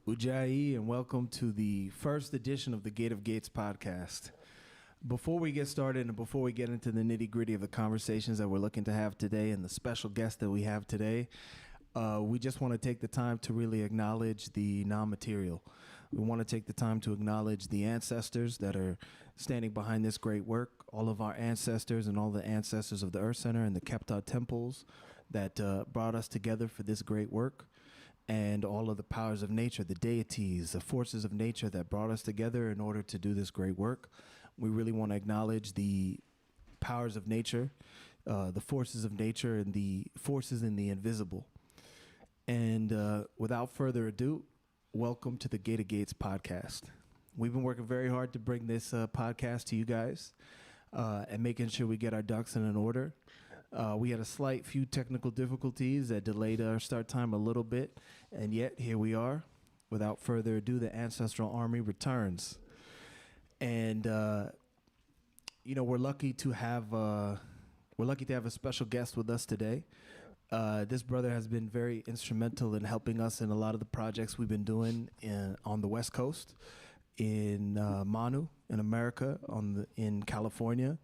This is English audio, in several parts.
Ujai, and welcome to the first edition of the Gate of Gates podcast. Before we get started and before we get into the nitty-gritty of the conversations that we're looking to have today and the special guest that we have today, we just want to take the time to really acknowledge the non-material. We want to take the time to acknowledge the ancestors that are standing behind this great work, all of our ancestors and all the ancestors of the Earth Center and the Kepta temples that brought us together for this great work, and all of the powers of nature, the deities, the forces of nature that brought us together in order to do this great work. We really want to acknowledge the powers of nature, the forces of nature, and the forces in the invisible. And without further ado, welcome to the Gate of Gates podcast. We've been working very hard to bring this podcast to you guys and making sure we get our ducks in an order. We had a slight few technical difficulties that delayed our start time a little bit, and yet here we are. Without further ado, the Ancestral Army returns. And we're lucky to have a special guest with us today. This brother has been very instrumental in helping us in a lot of the projects we've been doing on the West Coast, in Manu, in America, in California.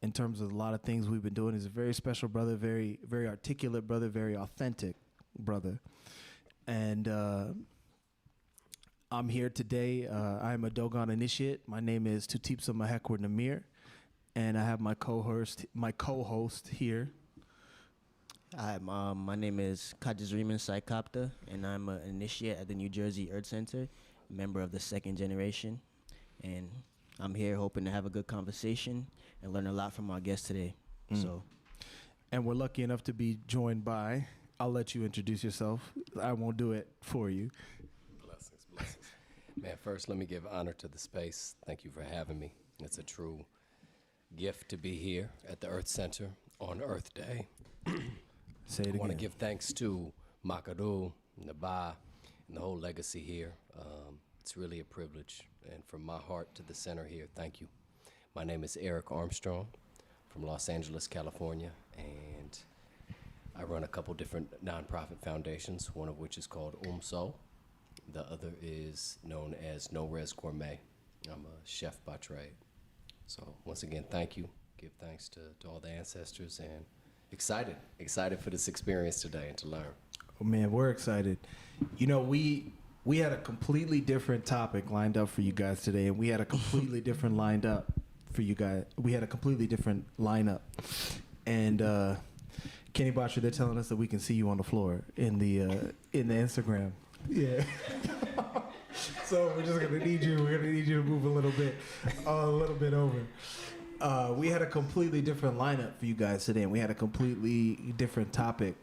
In terms of a lot of things we've been doing, he's a very special brother, very, very articulate brother, very authentic brother. And I'm here today. I'm a Dogon initiate. My name is Tutipsa Mahekwar Namir, and I have my co-host here. Hi, my name is Kajizriman Saikapta, and I'm an initiate at the New Jersey Earth Center, member of the second generation, and I'm here hoping to have a good conversation and learn a lot from our guest today. And we're lucky enough to be joined by, I'll let you introduce yourself. I won't do it for you. Blessings. Man, first let me give honor to the space. Thank you for having me. It's a true gift to be here at the Earth Center on Earth Day. Say it again. I want to give thanks to Makadu, Naba, and the whole legacy here. It's really a privilege, and from my heart to the center here, thank you. My name is Erik Armstrong from Los Angeles, California, and I run a couple different nonprofit foundations, one of which is called UMSO. The other is known as No Res Gourmet. I'm a chef by trade. So once again, thank you. Give thanks to all the ancestors, and excited for this experience today and to learn. Oh man, we're excited. We had a completely different topic lined up for you guys today, and we had a completely different lineup for you guys. We had a completely different lineup, and Kenny Botcher, they're telling us that we can see you on the floor in the Instagram. Yeah. So we're just gonna need you. We're gonna need you to move a little bit over. We had a completely different lineup for you guys today, and we had a completely different topic.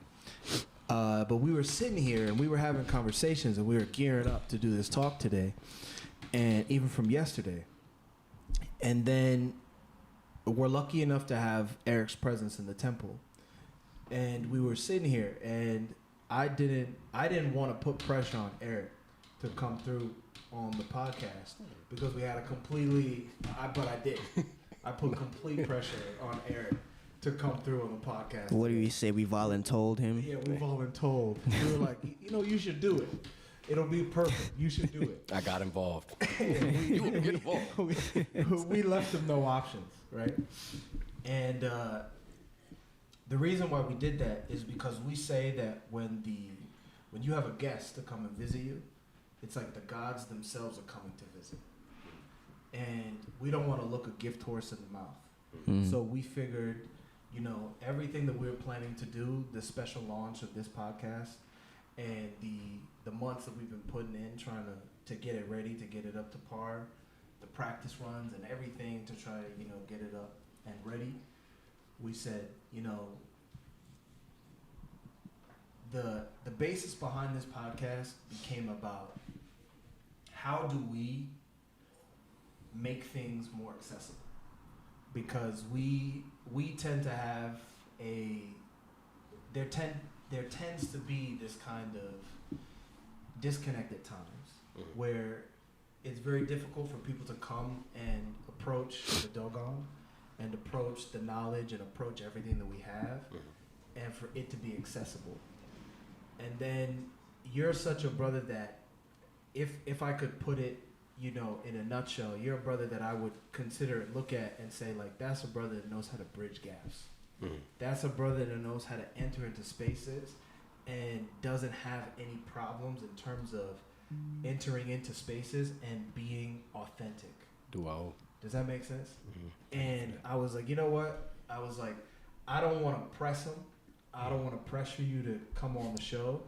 But we were sitting here and we were having conversations and we were gearing up to do this talk today, and even from yesterday. And then we're lucky enough to have Erik's presence in the temple. And we were sitting here, and I didn't want to put pressure on Erik to come through on the podcast because we had but I did. I put complete pressure on Erik to come through on the podcast. What do you say? We voluntold him? Yeah, we voluntold. We were like, you should do it. It'll be perfect. You should do it. I got involved. You want to get involved. We left him no options, right? And the reason why we did that is because we say that when you have a guest to come and visit you, it's like the gods themselves are coming to visit. And we don't want to look a gift horse in the mouth. Mm. So we figured, everything that we're planning to do, the special launch of this podcast, and the months that we've been putting in trying to get it ready, to get it up to par, the practice runs and everything to try to, get it up and ready, we said, the basis behind this podcast became about how do we make things more accessible, because we tend to have there tends to be this kind of disconnect at times where it's very difficult for people to come and approach the Dogon and approach the knowledge and approach everything that we have and for it to be accessible. And then you're such a brother that if I could put it, you know, in a nutshell, you're a brother that I would consider, look at and say, like, that's a brother that knows how to bridge gaps. That's a brother that knows how to enter into spaces and doesn't have any problems in terms of entering into spaces and being authentic. Does that make sense? And I was like, you know what? I was like, I don't want to press him. I don't want to pressure you to come on the show.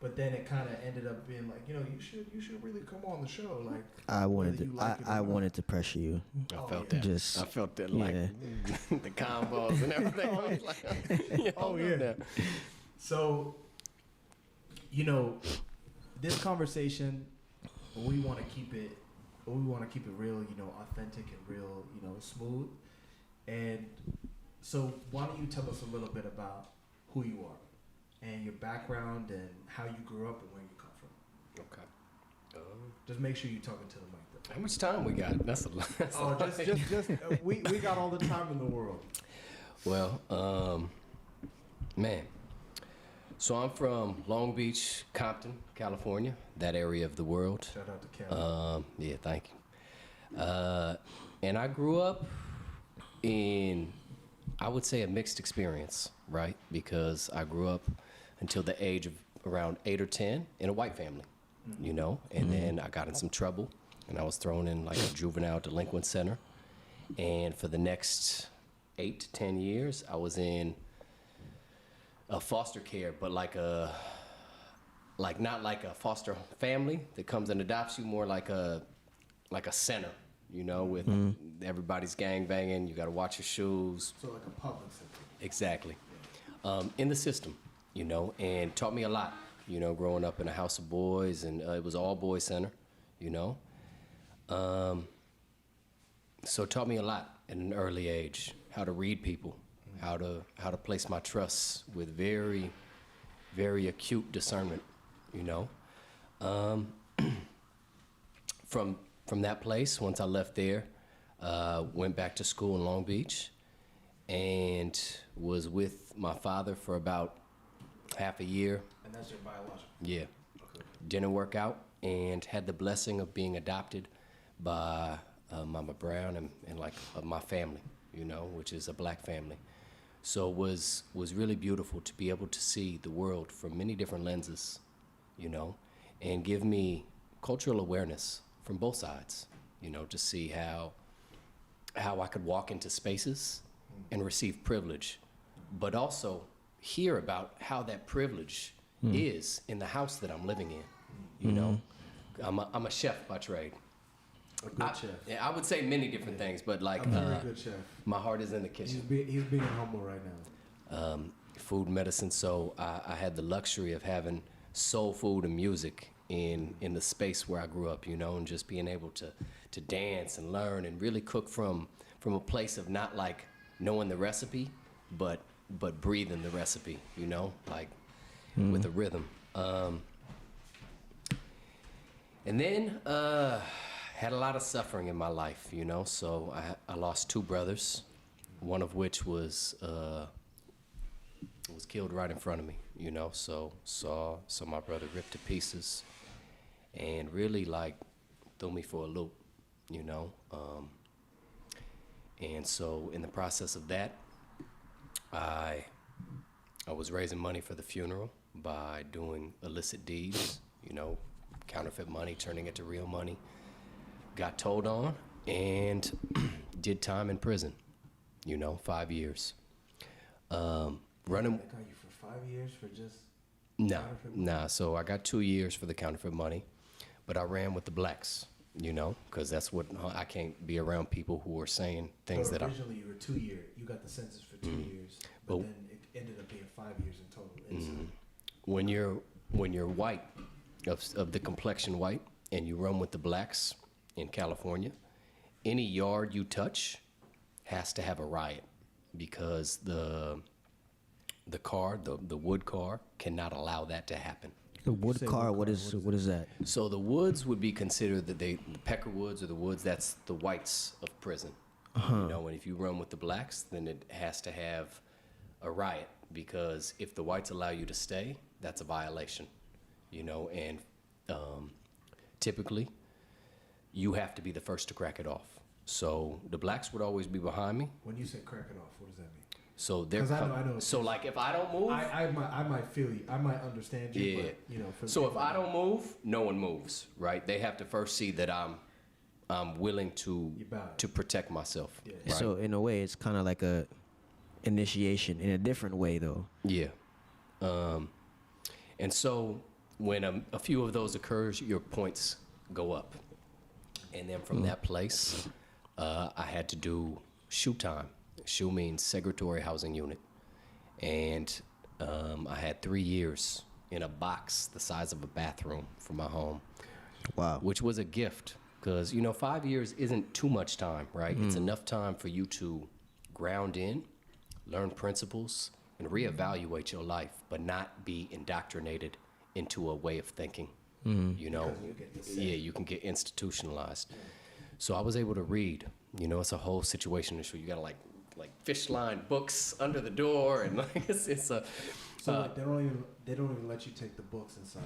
But then it kind of ended up being like, you know, you should really come on the show. Like, I wanted whether you like it or I not. wanted to pressure you. I felt that. Just I felt that, like the combos and everything. I was like, Oh, yeah. So, you know, this conversation, we want to keep it real, you know, authentic and real, you know, smooth. And so why don't you tell us a little bit about who you are and your background and how you grew up and where you come from. Okay. Just make sure you're talking to the mic though. How much time we got? That's a lot. We got all the time in the world. Well, man. So I'm from Long Beach, Compton, California, that area of the world. Shout out to Cali. Yeah, thank you. And I grew up in, I would say, a mixed experience, right? Because I grew up until the age of around 8 or 10 in a white family, you know? And then I got in some trouble, and I was thrown in like a juvenile delinquent center. And for the next 8 to 10 years, I was in a foster care, but not like a foster family that comes and adopts you, more like a center, you know, with everybody's gang banging. You got to watch your shoes. So like a public center. Exactly. In the system, you know, and taught me a lot, you know, growing up in a house of boys, and it was all boys center, you know. So it taught me a lot at an early age, how to read people, how to place my trust with very, very acute discernment, you know. From that place, once I left there, went back to school in Long Beach and was with my father for about half a year. And that's your biological? Yeah. Okay. Didn't work out, and had the blessing of being adopted by Mama Brown and like my family, you know, which is a black family. So it was really beautiful to be able to see the world from many different lenses, you know, and give me cultural awareness from both sides, you know, to see how I could walk into spaces and receive privilege, but also hear about how that privilege is in the house that I'm living in, you know. I'm a chef by trade. A good chef. Yeah, I would say many different things, but like A very good chef. my heart is in the kitchen. He's being humble right now. Food, medicine. So I had the luxury of having soul food and music in the space where I grew up, you know, and just being able to dance and learn and really cook from a place of not like knowing the recipe, but breathing the recipe, you know, like with a rhythm. And then had a lot of suffering in my life, you know. So I lost 2 brothers, one of which was killed right in front of me, you know. So saw my brother ripped to pieces, and really like threw me for a loop, you know. And so in the process of that, I was raising money for the funeral by doing illicit deeds, you know, counterfeit money, turning it to real money. Got told on and did time in prison, you know, 5 years. Running. They got you for 5 years for just counterfeit money? Nah. So I got 2 years for the counterfeit money, but I ran with the blacks, you know, because that's what I can't be around people who are saying things but that originally you were 2 years. You got the census for 2 years, but then it ended up being 5 years in total. When you're white, of the complexion white, and you run with the blacks in California, any yard you touch has to have a riot, because the wood car cannot allow that to happen. The wood car, what is that? So the woods would be considered the pecker woods, or the woods, that's the whites of prison. You know, and if you run with the blacks, then it has to have a riot, because if the whites allow you to stay, that's a violation, you know. And typically, you have to be the first to crack it off. So the blacks would always be behind me. When you say crack it off, what does that mean? So they're 'Cause I know. so like if I don't move, I might feel you. I might understand you. Yeah. But, you know. For so if I don't move, no one moves, right? They have to first see that I'm willing to You bow. protect myself. Yeah. Right? So in a way, it's kind of like a initiation in a different way, though. Yeah. And so when a few of those occurs, your points go up. And then from that place, I had to do SHU time. SHU means Segregatory Housing Unit. And I had 3 years in a box the size of a bathroom for my home. Wow. Which was a gift because, 5 years isn't too much time, right? It's enough time for you to ground in, learn principles, and reevaluate your life, but not be indoctrinated into a way of thinking. Because you get the Yeah, you can get institutionalized. So I was able to read. It's a whole situation issue. You got to like fish line books under the door, and like it's a. So like, they don't even let you take the books inside.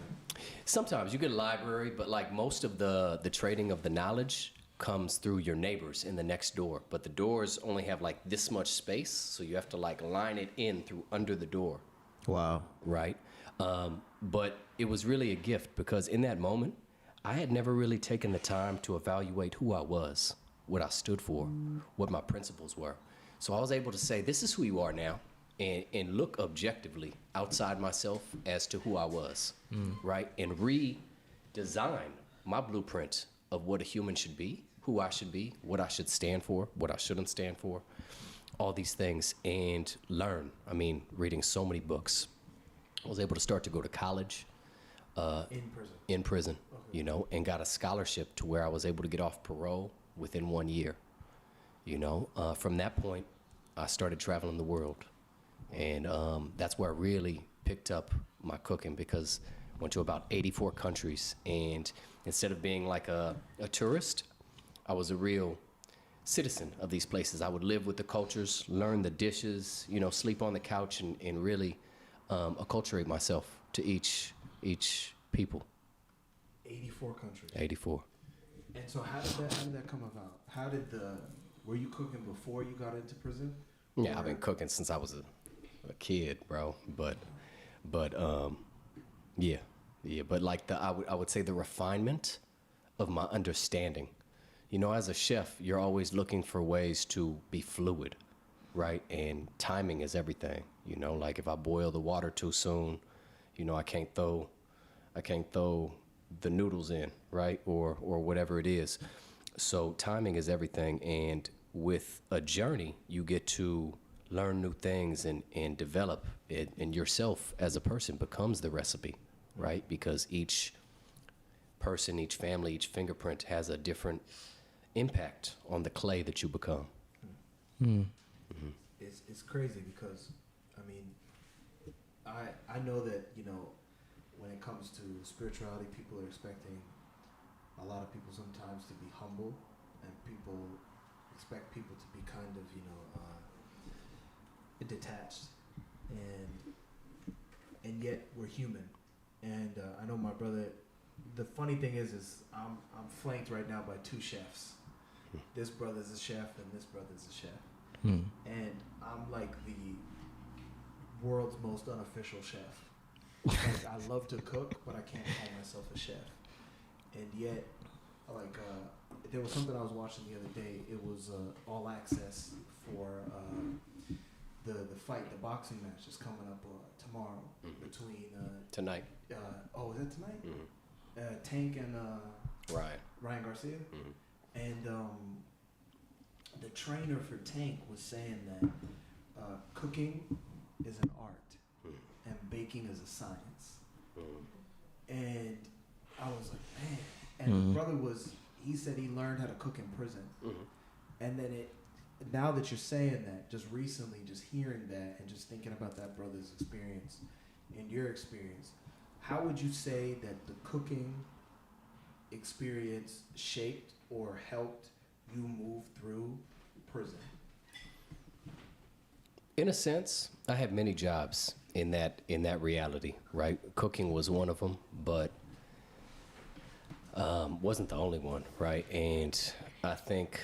Sometimes you get a library, but like most of the trading of the knowledge comes through your neighbors in the next door. But the doors only have like this much space, so you have to like line it in through under the door. Wow. Right? But it was really a gift because in that moment, I had never really taken the time to evaluate who I was, what I stood for, what my principles were. So I was able to say, this is who you are now, and look objectively outside myself as to who I was, right? And redesign my blueprint of what a human should be, who I should be, what I should stand for, what I shouldn't stand for, all these things, and learn. I mean, reading so many books. I was able to start to go to college. In prison. Okay. And got a scholarship to where I was able to get off parole within 1 year. From that point, I started traveling the world. And that's where I really picked up my cooking because I went to about 84 countries. And instead of being like a tourist, I was a real citizen of these places. I would live with the cultures, learn the dishes, sleep on the couch and really acculturate myself to each people. 84 countries. 84. And so how did that come about? Were you cooking before you got into prison? Yeah, I've been cooking since I was a kid, bro. But yeah. But like I would say the refinement of my understanding. As a chef, you're always looking for ways to be fluid, right? And timing is everything. Like if I boil the water too soon, I can't throw the noodles in, right? Or whatever it is. So timing is everything. And with a journey, you get to learn new things and develop it, and yourself as a person becomes the recipe, right? Because each person, each family, each fingerprint has a different impact on the clay that you become. Mm-hmm. It's crazy because, I know that, when it comes to spirituality, people are expecting a lot of people sometimes to be humble, and people expect people to be kind of, detached, and yet we're human. And I know my brother. The funny thing is I'm flanked right now by two chefs. This brother's a chef, and this brother's a chef, and I'm like the world's most unofficial chef. Like, I love to cook, but I can't call myself a chef. And yet, there was something I was watching the other day. It was All Access for the fight, the boxing match is coming up tomorrow between Tonight. Is that tonight? Mm-hmm. Tank and Ryan Garcia. Mm-hmm. And the trainer for Tank was saying that cooking is an art and baking is a science. And I was like, man. And the brother he said he learned how to cook in prison. And then now that you're saying that, just recently, just hearing that and just thinking about that brother's experience and your experience, how would you say that the cooking experience shaped or helped you move through prison? In a sense, I had many jobs in that reality, right? Cooking was one of them, but Wasn't the only one, right? And I think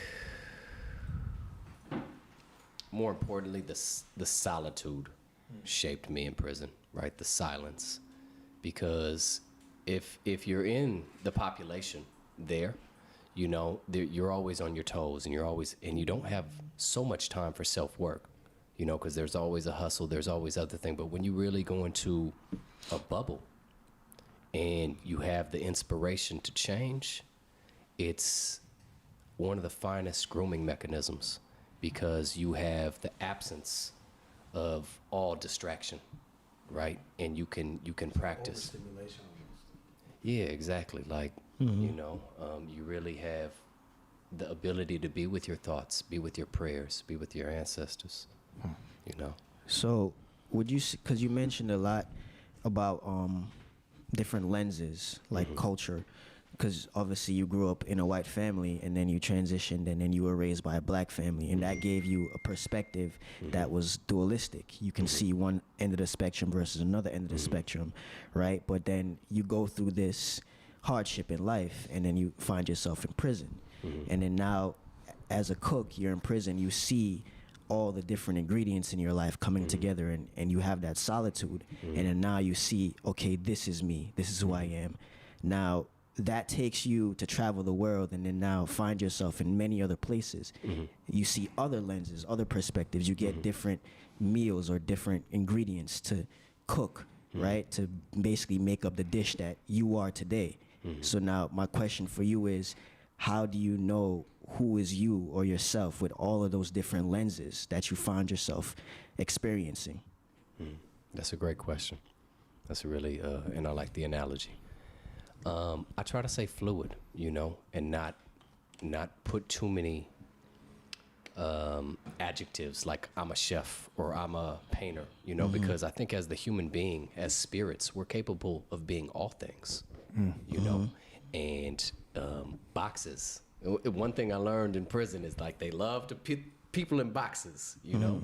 more importantly, the solitude shaped me in prison, right? The silence, because if you're in the population there, you know, you're always on your toes, and you don't have so much time for self-work, you know, because there's always a hustle, there's always other things. But when you really go into a bubble and you have the inspiration to change, it's one of the finest grooming mechanisms, because you have the absence of all distraction, right? And you can practice. Overstimulation almost. Yeah, exactly. Like, you know, you really have the ability to be with your thoughts, be with your prayers, be with your ancestors, you know. So, would you, because you mentioned a lot about different lenses, like culture, because obviously you grew up in a white family and then you transitioned and then you were raised by a black family, and that gave you a perspective that was dualistic. You can see one end of the spectrum versus another end of the spectrum, right? But then you go through this hardship in life and then you find yourself in prison. And then now, as a cook, you're in prison, you see all the different ingredients in your life coming together, and you have that solitude. And then now you see, okay, this is me, this is who I am. Now, that takes you to travel the world and then now find yourself in many other places. You see other lenses, other perspectives. You get different meals or different ingredients to cook, right? To basically make up the dish that you are today. So now my question for you is, how do you know who is you or yourself with all of those different lenses that you find yourself experiencing? That's a great question. That's a really, and I like the analogy. I try to say fluid, you know, and not put too many adjectives like I'm a chef or I'm a painter, you know, because I think as the human being, as spirits, we're capable of being all things, you know, and boxes. One thing I learned in prison is like they love to put people in boxes, you know,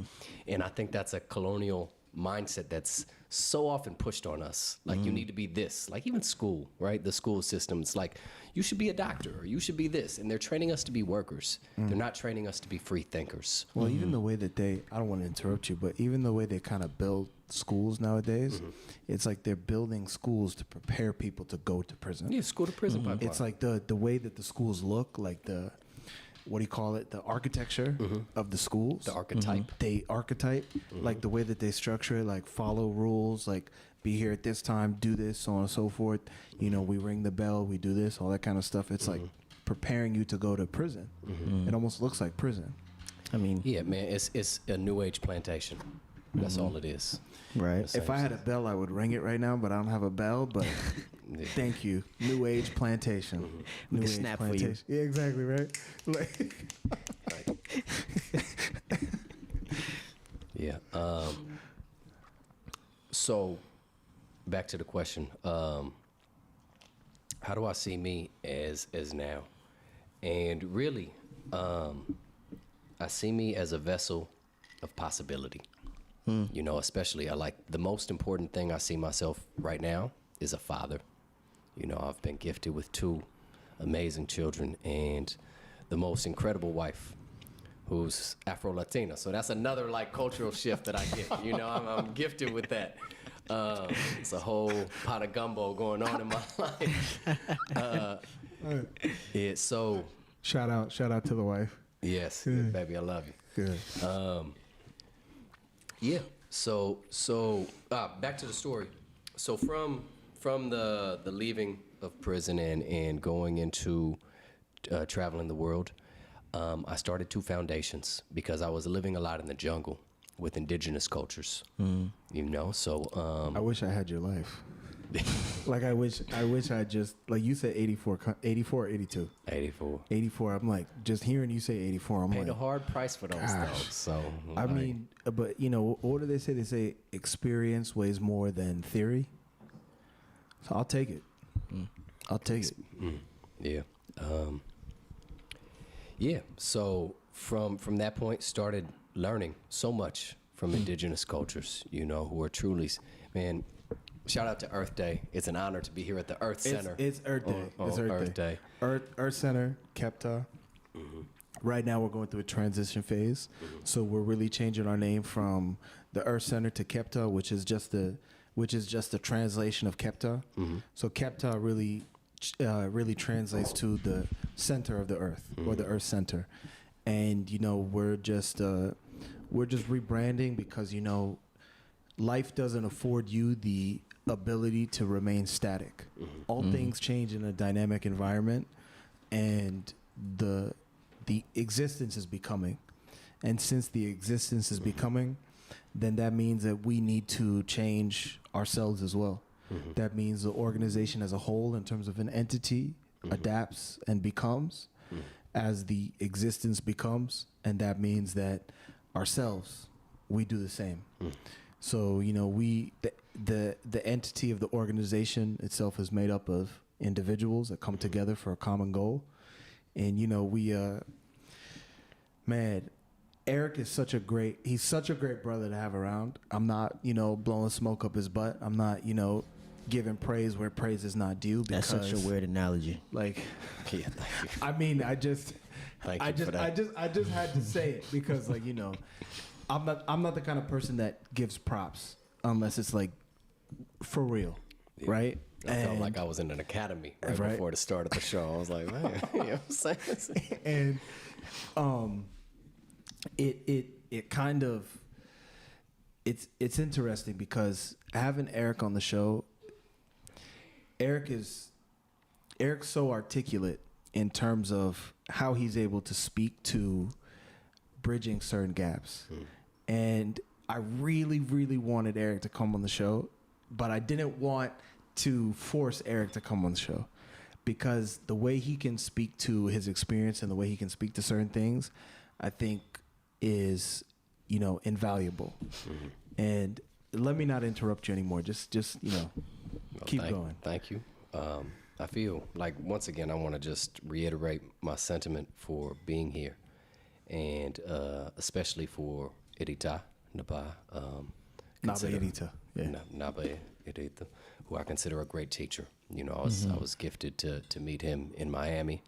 and I think that's a colonial mindset that's so often pushed on us. Like you need to be this, like even school, right? The school system, it's like you should be a doctor or you should be this, and they're training us to be workers. They're not training us to be free thinkers. Well, even the way that I don't want to interrupt you, but even the way they kind of build schools nowadays, it's like they're building schools to prepare people to go to prison. Yeah, school to prison pipeline. It's like the way that the schools look, like what do you call it? The architecture of the schools. The archetype. They archetype, like the way that they structure it, like follow rules, like be here at this time, do this, so on and so forth. You know, we ring the bell, we do this, all that kind of stuff. It's like preparing you to go to prison. It almost looks like prison. I mean, Yeah, man, it's a new age plantation. That's all it is. right. If I had a bell, I would ring it right now, but I don't have a bell. But thank you, New Age Plantation. We New can Age snap for you. Plantation. Yeah, exactly right. Like, Yeah. So, back to the question. How do I see me as now? And really, I see me as a vessel of possibility. You know, especially the most important thing I see myself right now is a father. You know, I've been gifted with 2 amazing children and the most incredible wife, who's Afro-Latina. So that's another like cultural shift that I get. You know, I'm gifted with that. It's a whole pot of gumbo going on in my life. Yeah, so shout out to the wife. yes, baby, I love you. Good. Yeah. So back to the story. So from the leaving of prison and going into traveling the world, I started 2 foundations because I was living a lot in the jungle with indigenous cultures. You know, so I wish I had your life. Like I wish I just, like you said 84 or 82. 84. 84. I'm like, just hearing you say 84, I'm Paid like, a hard price for those gosh. things. So I mean, but you know, what do they say? They say experience weighs more than theory. So I'll take it. I'll take it. Yeah. Yeah. So from that point, started learning so much from indigenous cultures, you know, who are truly, man, Shout out to Earth Day. It's an honor to be here at the Earth Center. It's Earth Day. On It's Earth Day. Earth Center, Kepta. Right now, we're going through a transition phase, so we're really changing our name from the Earth Center to Kepta, which is just the translation of Kepta. So Kepta really translates to the center of the Earth, or the Earth Center, and we're just rebranding because life doesn't afford you the ability to remain static. All things change in a dynamic environment, and the existence is becoming. And since the existence is becoming, then that means that we need to change ourselves as well. That means the organization as a whole, in terms of an entity, adapts and becomes as the existence becomes, and that means that ourselves, we do the same. So the entity of the organization itself is made up of individuals that come together for a common goal. And Erik is such a great brother to have around. I'm not blowing smoke up his butt. I'm not giving praise where praise is not due, because That's such a weird analogy. Yeah, thank you. I mean, I just Thank you for that. I just had to say it because I'm not the kind of person that gives props unless it's like for real, right? I felt like I was in an academy right before the start of the show. I was like, man, you know what I'm saying? And it kind of it's interesting because having Erik on the show, Erik's so articulate in terms of how he's able to speak to bridging certain gaps. And I really, really wanted Erik to come on the show, but I didn't want to force Erik to come on the show, because the way he can speak to his experience and the way he can speak to certain things, I think is, invaluable. And let me not interrupt you anymore. Just keep going. Thank you. I feel like, once again, I want to just reiterate my sentiment for being here, and especially for Irita Naba. Naba Irita. Yeah. Naba Irita, who I consider a great teacher. I was gifted to meet him in Miami.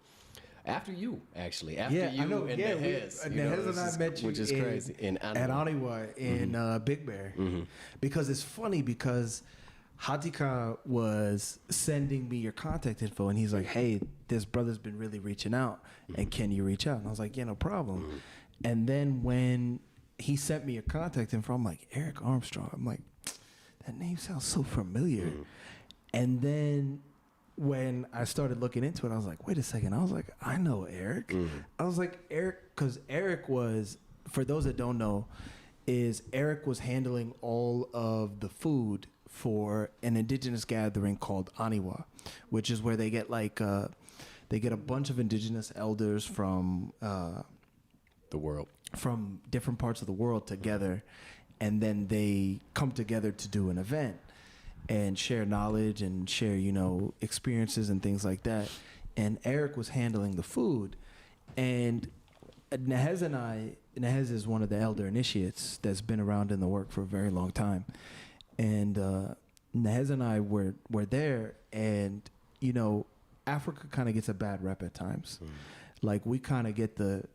After you, actually. After you I know. and Yeah, Nehez. Nehez and I met you which is crazy. At Aniwa in Big Bear. Because it's funny because Hatika was sending me your contact info, and he's like, hey, this brother's been really reaching out, and can you reach out? And I was like, yeah, no problem. And then when he sent me your contact info, I'm like, Erik Armstrong. I'm like, that name sounds so familiar. And then when I started looking into it, I was like, wait a second. I was like, I know Erik. I was like, Erik, because Erik was, for those that don't know, Erik was handling all of the food for an indigenous gathering called Aniwa, which is where they get they get a bunch of indigenous elders from the world, from different parts of the world together, and then they come together to do an event and share knowledge and share experiences and things like that. And Erik was handling the food, and Nehez is one of the elder initiates that's been around in the work for a very long time. And Nehez and I were there, and Africa kind of gets a bad rep at times. Like, we kind of get the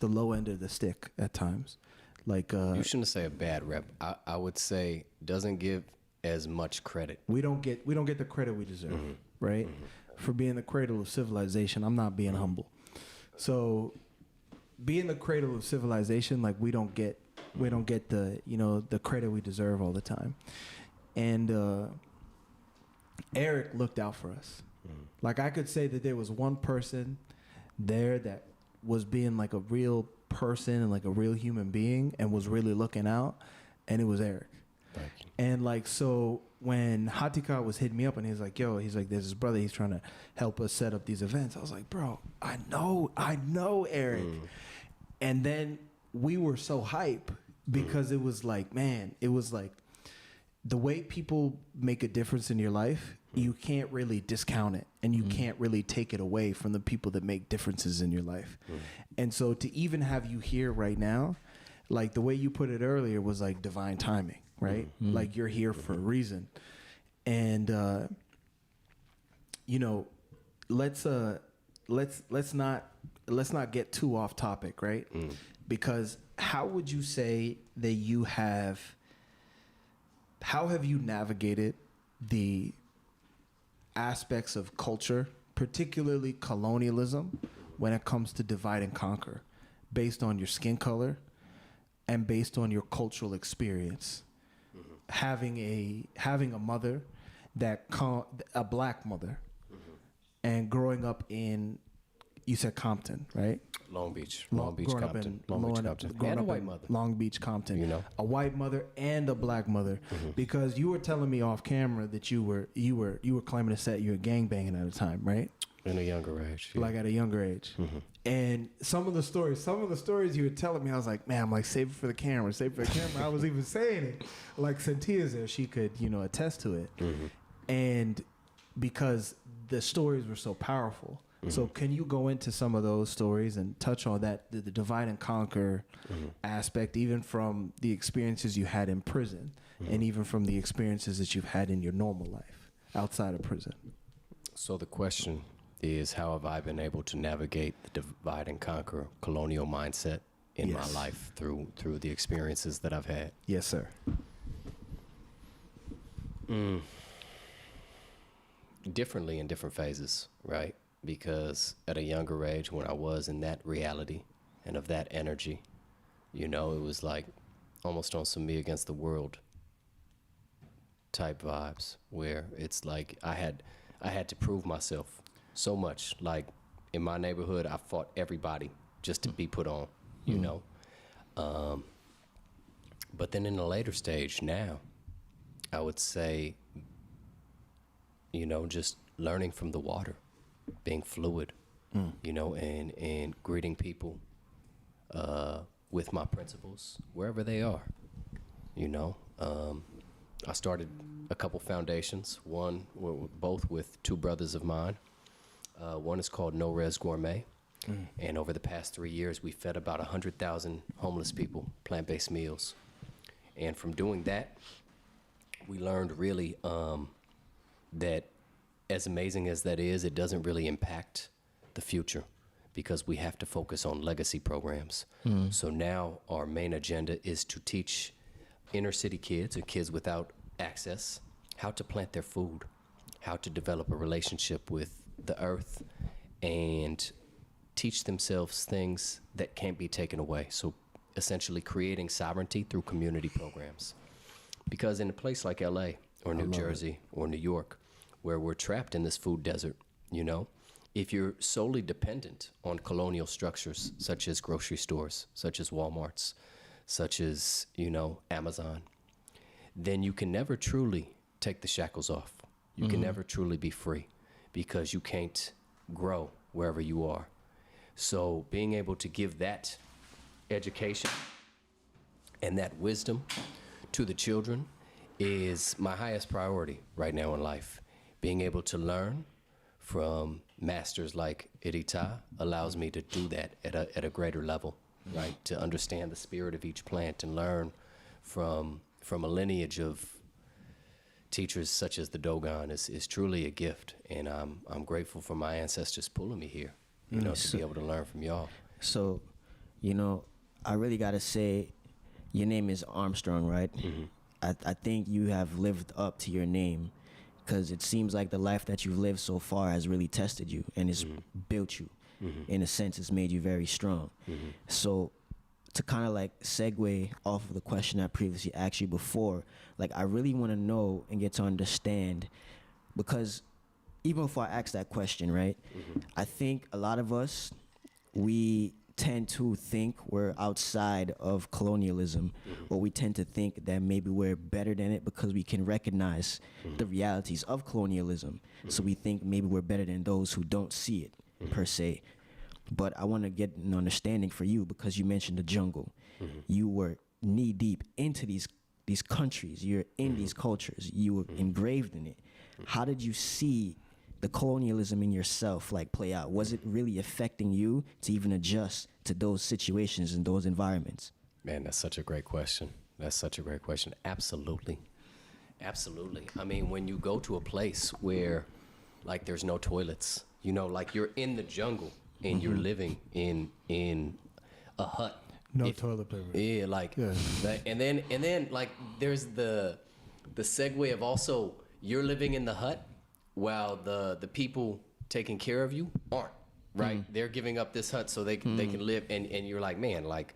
low end of the stick at times. Like, you shouldn't say a bad rep. I would say doesn't give as much credit. We don't get the credit we deserve, right? For being the cradle of civilization. I'm not being humble. So, being the cradle of civilization, like, we don't get the the credit we deserve all the time. And Erik looked out for us. Like, I could say that there was one person there that was being like a real person and like a real human being and was really looking out, and it was Erik. Thank you. And like, so when Hatika was hitting me up and he's like, there's his brother, he's trying to help us set up these events. I was like, bro, I know Erik. And then we were so hype because it was like, man, it was like the way people make a difference in your life, you can't really discount it, and you can't really take it away from the people that make differences in your life. And so to even have you here right now, like the way you put it earlier was like divine timing, right? Like, you're here for a reason. And you know, let's not get too off topic, right? Because how would you say that how have you navigated the aspects of culture, particularly colonialism, when it comes to divide and conquer, based on your skin color and based on your cultural experience? Having a mother a black mother, and growing up in, you said Compton, right? Long Beach, Compton. And a white mother. Long Beach, Compton. You know, a white mother and a black mother, because you were telling me off camera that you were claiming to set you were gangbanging at a time, right? in a younger age. Yeah. Like at a younger age. And some of the stories you were telling me, I was like, man, I'm like, save it for the camera. I was even saying it. Like Cynthia's there, she could, attest to it. And because the stories were so powerful. So can you go into some of those stories and touch on that, the divide and conquer aspect, even from the experiences you had in prison and even from the experiences that you've had in your normal life outside of prison? So the question is, how have I been able to navigate the divide and conquer colonial mindset in my life through the experiences that I've had? Yes, sir. Differently in different phases, right? Because at a younger age, when I was in that reality and of that energy, it was like almost on some me against the world type vibes, where it's like I had to prove myself so much. Like in my neighborhood, I fought everybody just to be put on, but then in a later stage now, I would say, just learning from the water, being fluid, and greeting people with my principles wherever they are. I started a couple foundations. Both with two brothers of mine. One is called No Res Gourmet. And over the past 3 years, we fed about 100,000 homeless people plant-based meals. And from doing that, we learned really that as amazing as that is, it doesn't really impact the future, because we have to focus on legacy programs. So now our main agenda is to teach inner city kids or kids without access how to plant their food, how to develop a relationship with the earth, and teach themselves things that can't be taken away. So essentially creating sovereignty through community programs. Because in a place like LA or New Jersey or New York, where we're trapped in this food desert, if you're solely dependent on colonial structures, such as grocery stores, such as Walmarts, such as, Amazon, then you can never truly take the shackles off. You can never truly be free, because you can't grow wherever you are. So being able to give that education and that wisdom to the children is my highest priority right now in life. Being able to learn from masters like Irita allows me to do that at a greater level, right? To understand the spirit of each plant and learn from a lineage of teachers such as the Dogon is truly a gift. And I'm grateful for my ancestors pulling me here, to be able to learn from y'all. So, I really got to say, your name is Armstrong, right? I think you have lived up to your name, because it seems like the life that you've lived so far has really tested you and it's built you. In a sense, it's made you very strong. So to kind of like segue off of the question I previously asked you before, like I really want to know and get to understand, because even before I ask that question, right, I think a lot of us, we tend to think we're outside of colonialism, or we tend to think that maybe we're better than it because we can recognize the realities of colonialism. So we think maybe we're better than those who don't see it per se. But I want to get an understanding for you, because you mentioned the jungle. You were knee deep into these countries. You're in these cultures. You were engraved in it. How did you see the colonialism in yourself play out? Was it really affecting you to even adjust to those situations and those environments? Man, that's such a great question. Absolutely. Absolutely. I mean, when you go to a place where, like, there's no toilets, you know, like you're in the jungle and you're living in a hut. No toilet paper. Yeah, like, Yeah. and then like there's the segue of also you're living in the hut while the people taking care of you aren't, right? They're giving up this hut so they can live, and you're like, man, like,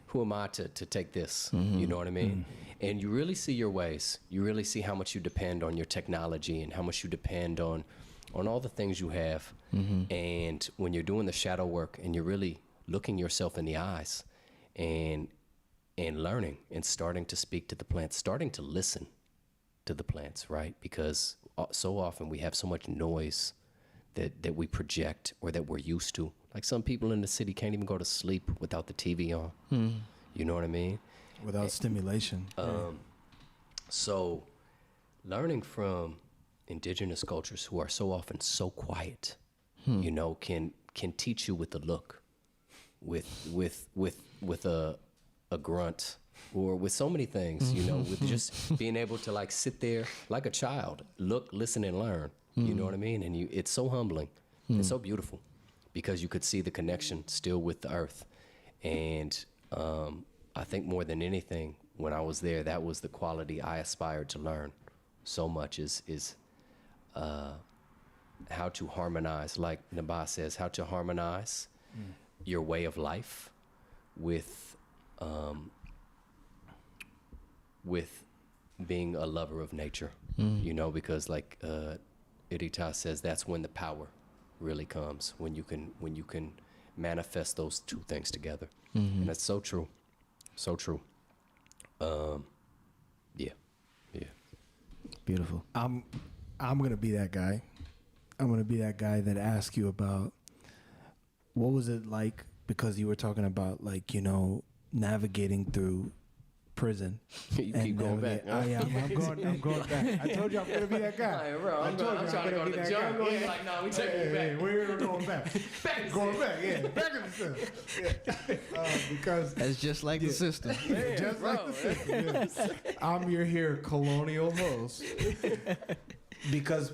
who am I to take this? You know what I mean? And you really see your ways. You really see how much you depend on your technology and how much you depend on all the things you have. And when you're doing the shadow work and you're really looking yourself in the eyes and learning and starting to speak to the plants, starting to listen to the plants, right? Because so often we have so much noise that we project or that we're used to. Like some people in the city can't even go to sleep without the TV on. You know what I mean? Without stimulation. So learning from indigenous cultures who are so often so quiet, you know, can teach you with a look, with a grunt, or with so many things, you know, with just being able to like sit there like a child, look, listen, and learn. You know what I mean? And it's so humbling. It's so beautiful because you could see the connection still with the earth. And I think more than anything, when I was there, that was the quality I aspired to learn so much is how to harmonize, like Naba says, how to harmonize your way of life with being a lover of nature, you know, because like Irita says, that's when the power really comes, when you can manifest those two things together. And that's so true. So true. Yeah. Beautiful. I'm gonna be that guy. I'm gonna be that guy that asks you about what was it like, because you were talking about, like, you know, navigating through prison. You keep going back. Oh, yeah, I'm going back. I told you I'm gonna be that guy. Hey, bro, I'm trying to go to the jungle. You're like, no, we taking you back. We're going back. Going back, yeah. Back in the system. Yeah. Because That's just like the system. just like the system. Yeah. I'm your here colonial host. Because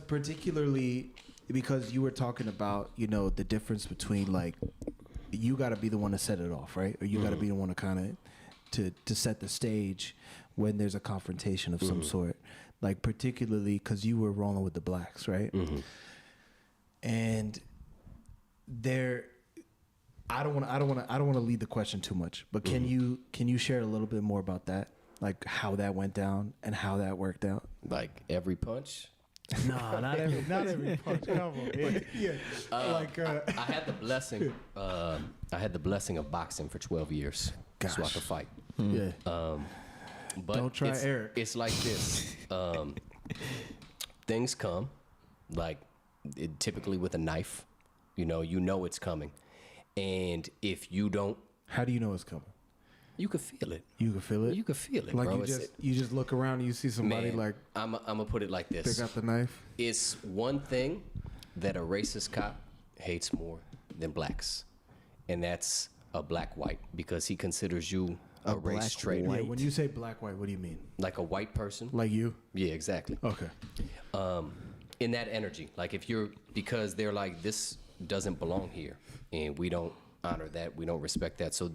because you were talking about, you know, the difference between, like, you got to be the one to set it off, right? Or you got to be the one to kind of to set the stage when there's a confrontation of some sort. Like, particularly because you were rolling with the blacks, right? And I don't want to lead the question too much, but can you share a little bit more about that, like how that went down and how that worked out? Like every punch. No, not every punch. Come on. Yeah. I had the blessing. I had the blessing of boxing for 12 years, so I could fight. Yeah. But Don't try Eric. It's like this. Things come, like typically with a knife. You know it's coming, and if you don't, How do you know it's coming? you can feel it. You can feel it. You can feel it, Like bro. you just look around and you see somebody, Man, like, I'm gonna put it like pick this. up the knife. It's one thing that a racist cop hates more than blacks, and that's a black white, because he considers you a race black traitor. Yeah, when you say black white, what do you mean? Like a white person. Like you? Yeah, exactly. Okay. In that energy, like because they're like, this doesn't belong here, and we don't honor that, we don't respect that. So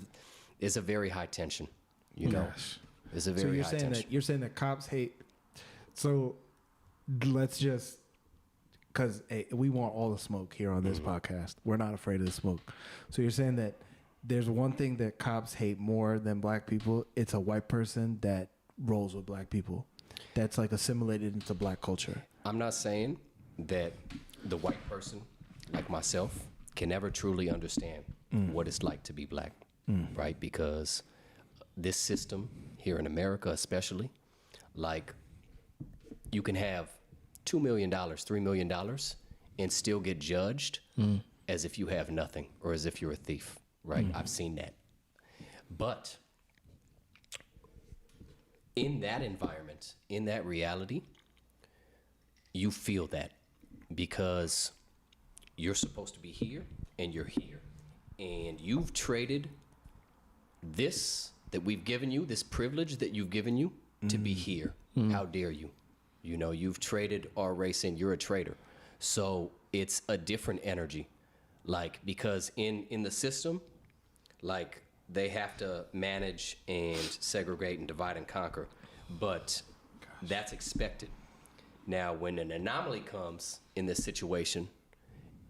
it's a very high tension, you know. Gosh. It's a So very you're high saying tension. that cops hate. So let's just, because we want all the smoke here on this podcast. We're not afraid of the smoke. So you're saying that there's one thing that cops hate more than black people. It's a white person that rolls with black people, that's like assimilated into black culture. I'm not saying that the white person, like myself, can never truly understand what it's like to be black, right? Because this system here in America, especially, like, you can have $2 million, $3 million, and still get judged as if you have nothing, or as if you're a thief, right? I've seen that. But in that environment, in that reality, you feel that, because you're supposed to be here and you're here, and you've traded this that we've given you, this privilege that you've given you, to be here How dare you? You know, you've traded our race in, you're a traitor. So it's a different energy. Like, because in the system, like, they have to manage and segregate and divide and conquer, but that's expected. Now, when an anomaly comes in this situation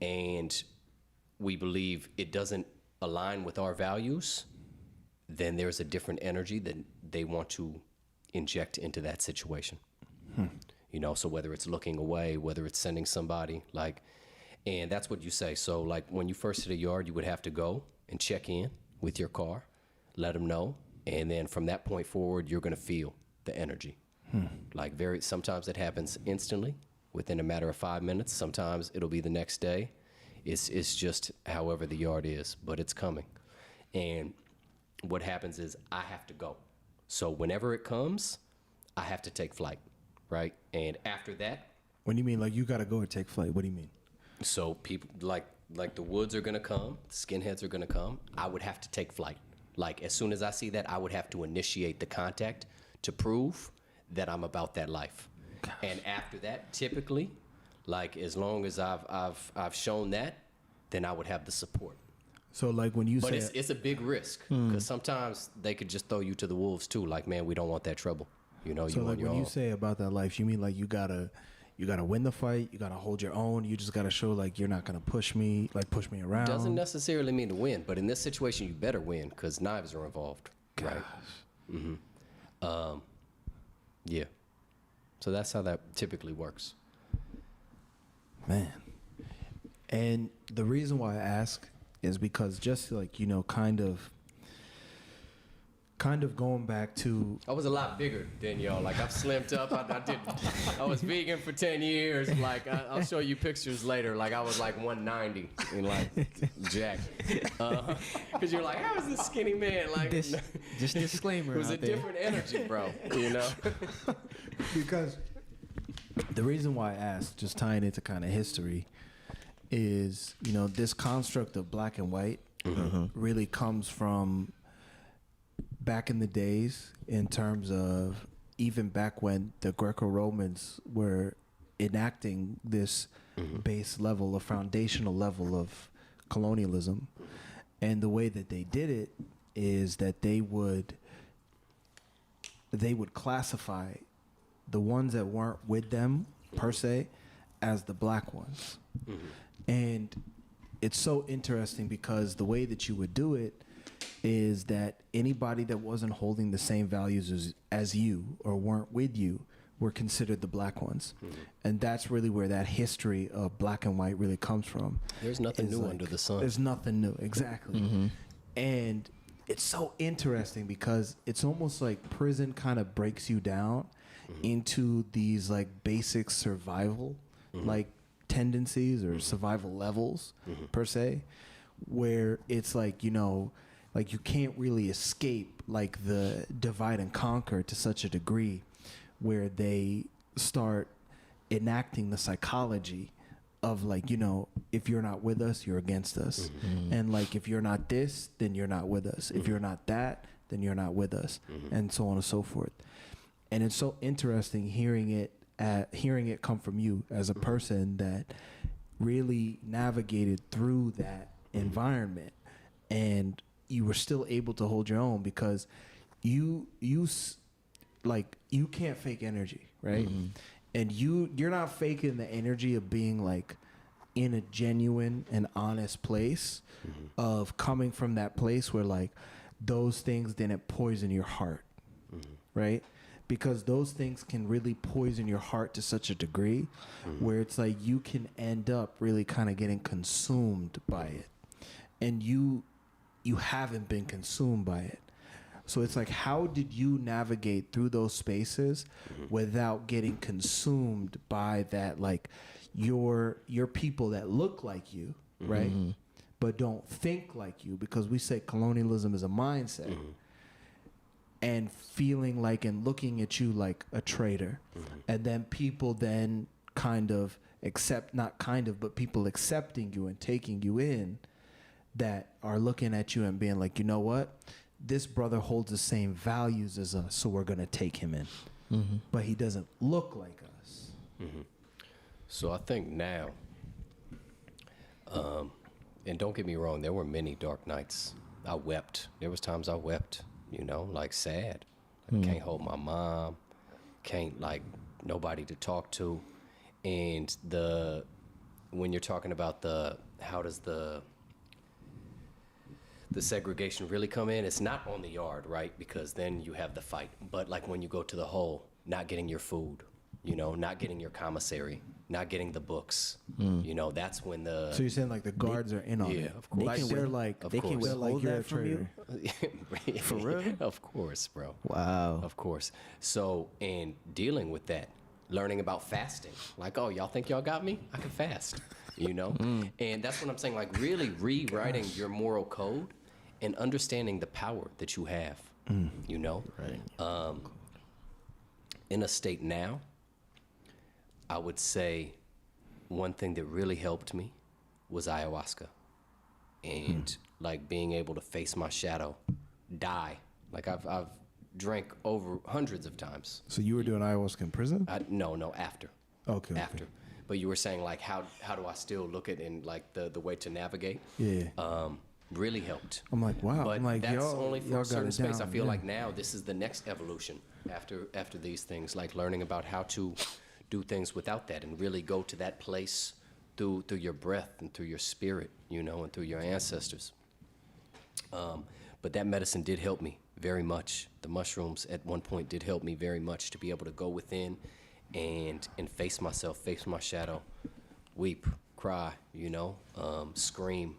and we believe it doesn't align with our values, then there's a different energy that they want to inject into that situation. You know, so whether it's looking away, whether it's sending somebody, like, and that's what you say. So, like, when you first hit a yard, you would have to go and check in with your car, let them know, and then from that point forward, you're going to feel the energy. Like, sometimes it happens instantly, within a matter of 5 minutes. Sometimes it'll be the next day. It's just however the yard is, but it's coming. And what happens is I have to go. So whenever it comes, I have to take flight, right? And after that, When you mean like you got to go and take flight, what do you mean? so people like the woods are gonna come, the skinheads are gonna come. I would have to take flight. Like, as soon as I see that, I would have to initiate the contact to prove that I'm about that life. Gosh. And after that, typically, like, as long as I've shown that, then I would have the support. So like when you But say it's a big risk, because sometimes they could just throw you to the wolves too. Like, man, we don't want that trouble. You know, so you like on your when own. you say about that life, you mean like you gotta win the fight, you gotta hold your own, you just gotta show like you're not gonna push me around. Doesn't necessarily mean to win, but in this situation, you better win because knives are involved, right? Yeah. So that's how that typically works. Man. And the reason why I ask is because just like, you know, kind of going back to I was a lot bigger than y'all. Like, I've slimmed up. I was vegan for 10 years. Like, I'll show you pictures later. Like, I was like 190 and like jacked. Because you're like, how is this skinny man? Like, Just disclaimer. it was a out there. different energy, bro. You know? because the reason why I asked, just tying into kind of history, is, you know, this construct of black and white really comes from back in the days, in terms of even back when the Greco-Romans were enacting this base level, a foundational level of colonialism. And the way that they did it is that they would classify the ones that weren't with them per se as the black ones. And it's so interesting because the way that you would do it is that anybody that wasn't holding the same values as you or weren't with you were considered the black ones. And that's really where that history of black and white really comes from. There's nothing new like, under the sun. There's nothing new, exactly. And it's so interesting because it's almost like prison kind of breaks you down into these like basic survival like tendencies or survival levels per se, where it's like, you know, like you can't really escape like the divide and conquer to such a degree where they start enacting the psychology of like, you know, if you're not with us, you're against us. And like, if you're not this, then you're not with us. If you're not that, then you're not with us, and so on and so forth. And it's so interesting hearing it come from you as a person that really navigated through that environment, and you were still able to hold your own because you can't fake energy, right? And you're not faking the energy of being like in a genuine and honest place of coming from that place where like those things didn't poison your heart, right? Because those things can really poison your heart to such a degree where it's like you can end up really kind of getting consumed by it, and you haven't been consumed by it. So it's like, how did you navigate through those spaces without getting consumed by that, like your people that look like you, right? But don't think like you, because we say colonialism is a mindset. And feeling like and looking at you like a traitor. And then people then kind of but people accepting you and taking you in that are looking at you and being like, you know what? This brother holds the same values as us, so we're going to take him in. but he doesn't look like us. So I think now, and don't get me wrong, there were many dark nights. I wept. There was times I wept, you know, like sad. I can't hold my mom, can't like nobody to talk to. And when you're talking about how does the segregation really come in, it's not on the yard, right? Because then you have the fight. But like when you go to the hole, not getting your food, you know, not getting your commissary, not getting the books, you know, that's when So you're saying like the guards are in on it? of course. Like they're like, Of they can course. they're like withhold you're a that from you? traitor. For real? Of course, bro. Wow. Of course. So, in dealing with that, learning about fasting, like, oh, y'all think y'all got me? I can fast, you know? And that's what I'm saying, like, really rewriting your moral code and understanding the power that you have, you know? Right. In a state now, I would say one thing that really helped me was ayahuasca. And, like, being able to face my shadow, die. Like, I've drank over hundreds of times. So you were doing ayahuasca in prison? No, after. Okay. After. But you were saying, like, how do I still look at in, like, the way to navigate? Yeah. Really helped. I'm like, wow. But I'm like, that's y'all, only for y'all a got certain it space. down. I feel yeah. like now this is the next evolution after these things, like learning about how to do things without that and really go to that place through your breath and through your spirit, you know, and through your ancestors. But that medicine did help me very much. The mushrooms at one point did help me very much to be able to go within and face myself, face my shadow, weep, cry, you know, scream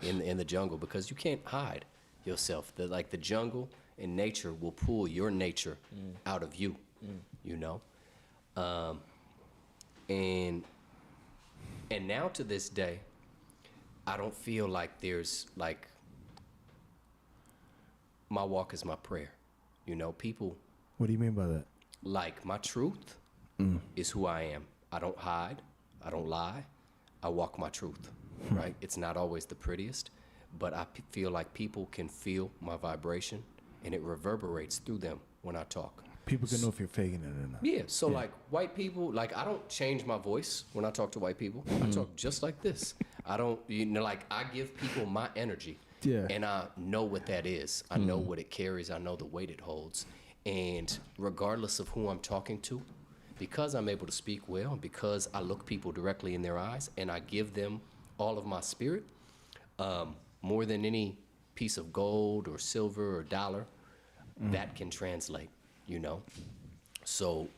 in the jungle, because you can't hide yourself. The jungle and nature will pull your nature out of you, you know. And now to this day, I don't feel like there's like, my walk is my prayer. You know, people, What do you mean by that? like, my truth is who I am. I don't hide. I don't lie. I walk my truth, right? It's not always the prettiest, but I feel like people can feel my vibration, and it reverberates through them when I talk. People can know if you're faking it or not. Yeah, so like white people, like I don't change my voice when I talk to white people. I talk just like this. I don't, you know, like I give people my energy. Yeah. And I know what that is. I know what it carries. I know the weight it holds. And regardless of who I'm talking to, because I'm able to speak well, and because I look people directly in their eyes and I give them all of my spirit, more than any piece of gold or silver or dollar, that can translate, you know? So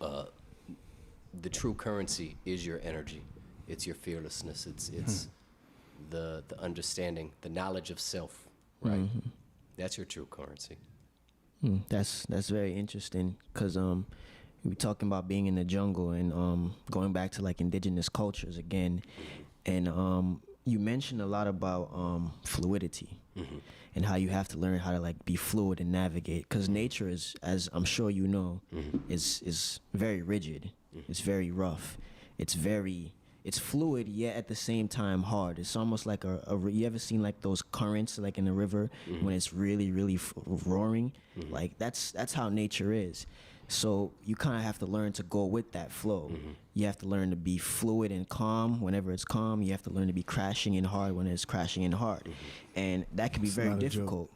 the true currency is your energy. It's your fearlessness. It's the understanding, the knowledge of self, right? That's your true currency. That's very interesting, because we were talking about being in the jungle and going back to like indigenous cultures again, and you mentioned a lot about fluidity and how you have to learn how to like be fluid and navigate, because nature is, as I'm sure you know, is very rigid. It's very rough. It's fluid, yet at the same time hard. It's almost like you ever seen like those currents like in the river when it's really, really roaring? Like that's how nature is. So you kind of have to learn to go with that flow. You have to learn to be fluid and calm whenever it's calm. You have to learn to be crashing in hard when it's crashing in hard. And that can be very not a joke. difficult.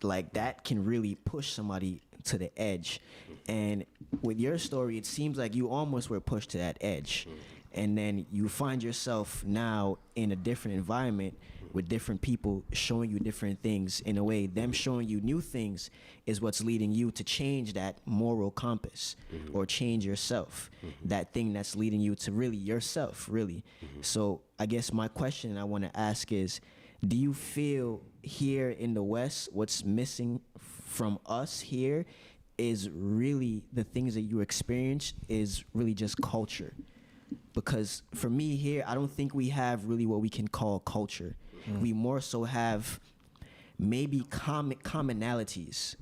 Like that can really push somebody to the edge. And with your story, it seems like you almost were pushed to that edge. And then you find yourself now in a different environment with different people showing you different things. In a way, them showing you new things is what's leading you to change that moral compass or change yourself, that thing that's leading you to really yourself, really. So I guess my question I want to ask is, do you feel here in the West, what's missing from us here is really the things that you experience is really just culture? Because for me here, I don't think we have really what we can call culture. We more so have maybe commonalities.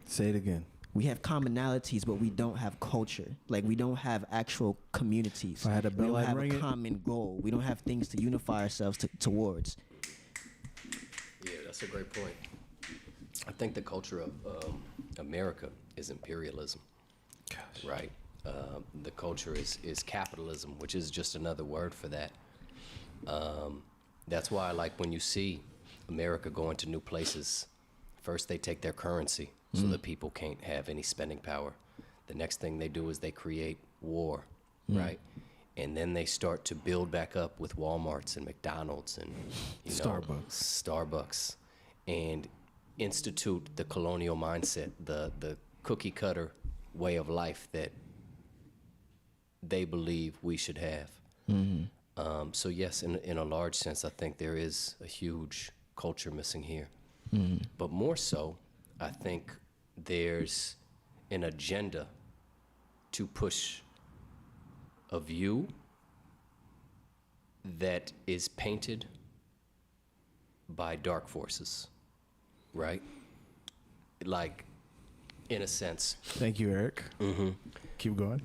Say it again. We have commonalities, but we don't have culture. Like we don't have actual communities. If I had a we bell, don't I'd have ring a it. common goal. We don't have things to unify ourselves towards. Yeah, that's a great point. I think the culture of America is imperialism. right? The culture is capitalism, which is just another word for that. That's why, like, when you see America going to new places, first they take their currency so that people can't have any spending power. The next thing they do is they create war, right? And then they start to build back up with Walmarts and McDonald's and Starbucks, and institute the colonial mindset, the cookie cutter way of life that they believe we should have. So yes, in a large sense, I think there is a huge culture missing here. But more so, I think there's an agenda to push a view that is painted by dark forces, right? Like, in a sense. Thank you, Eric. Keep going.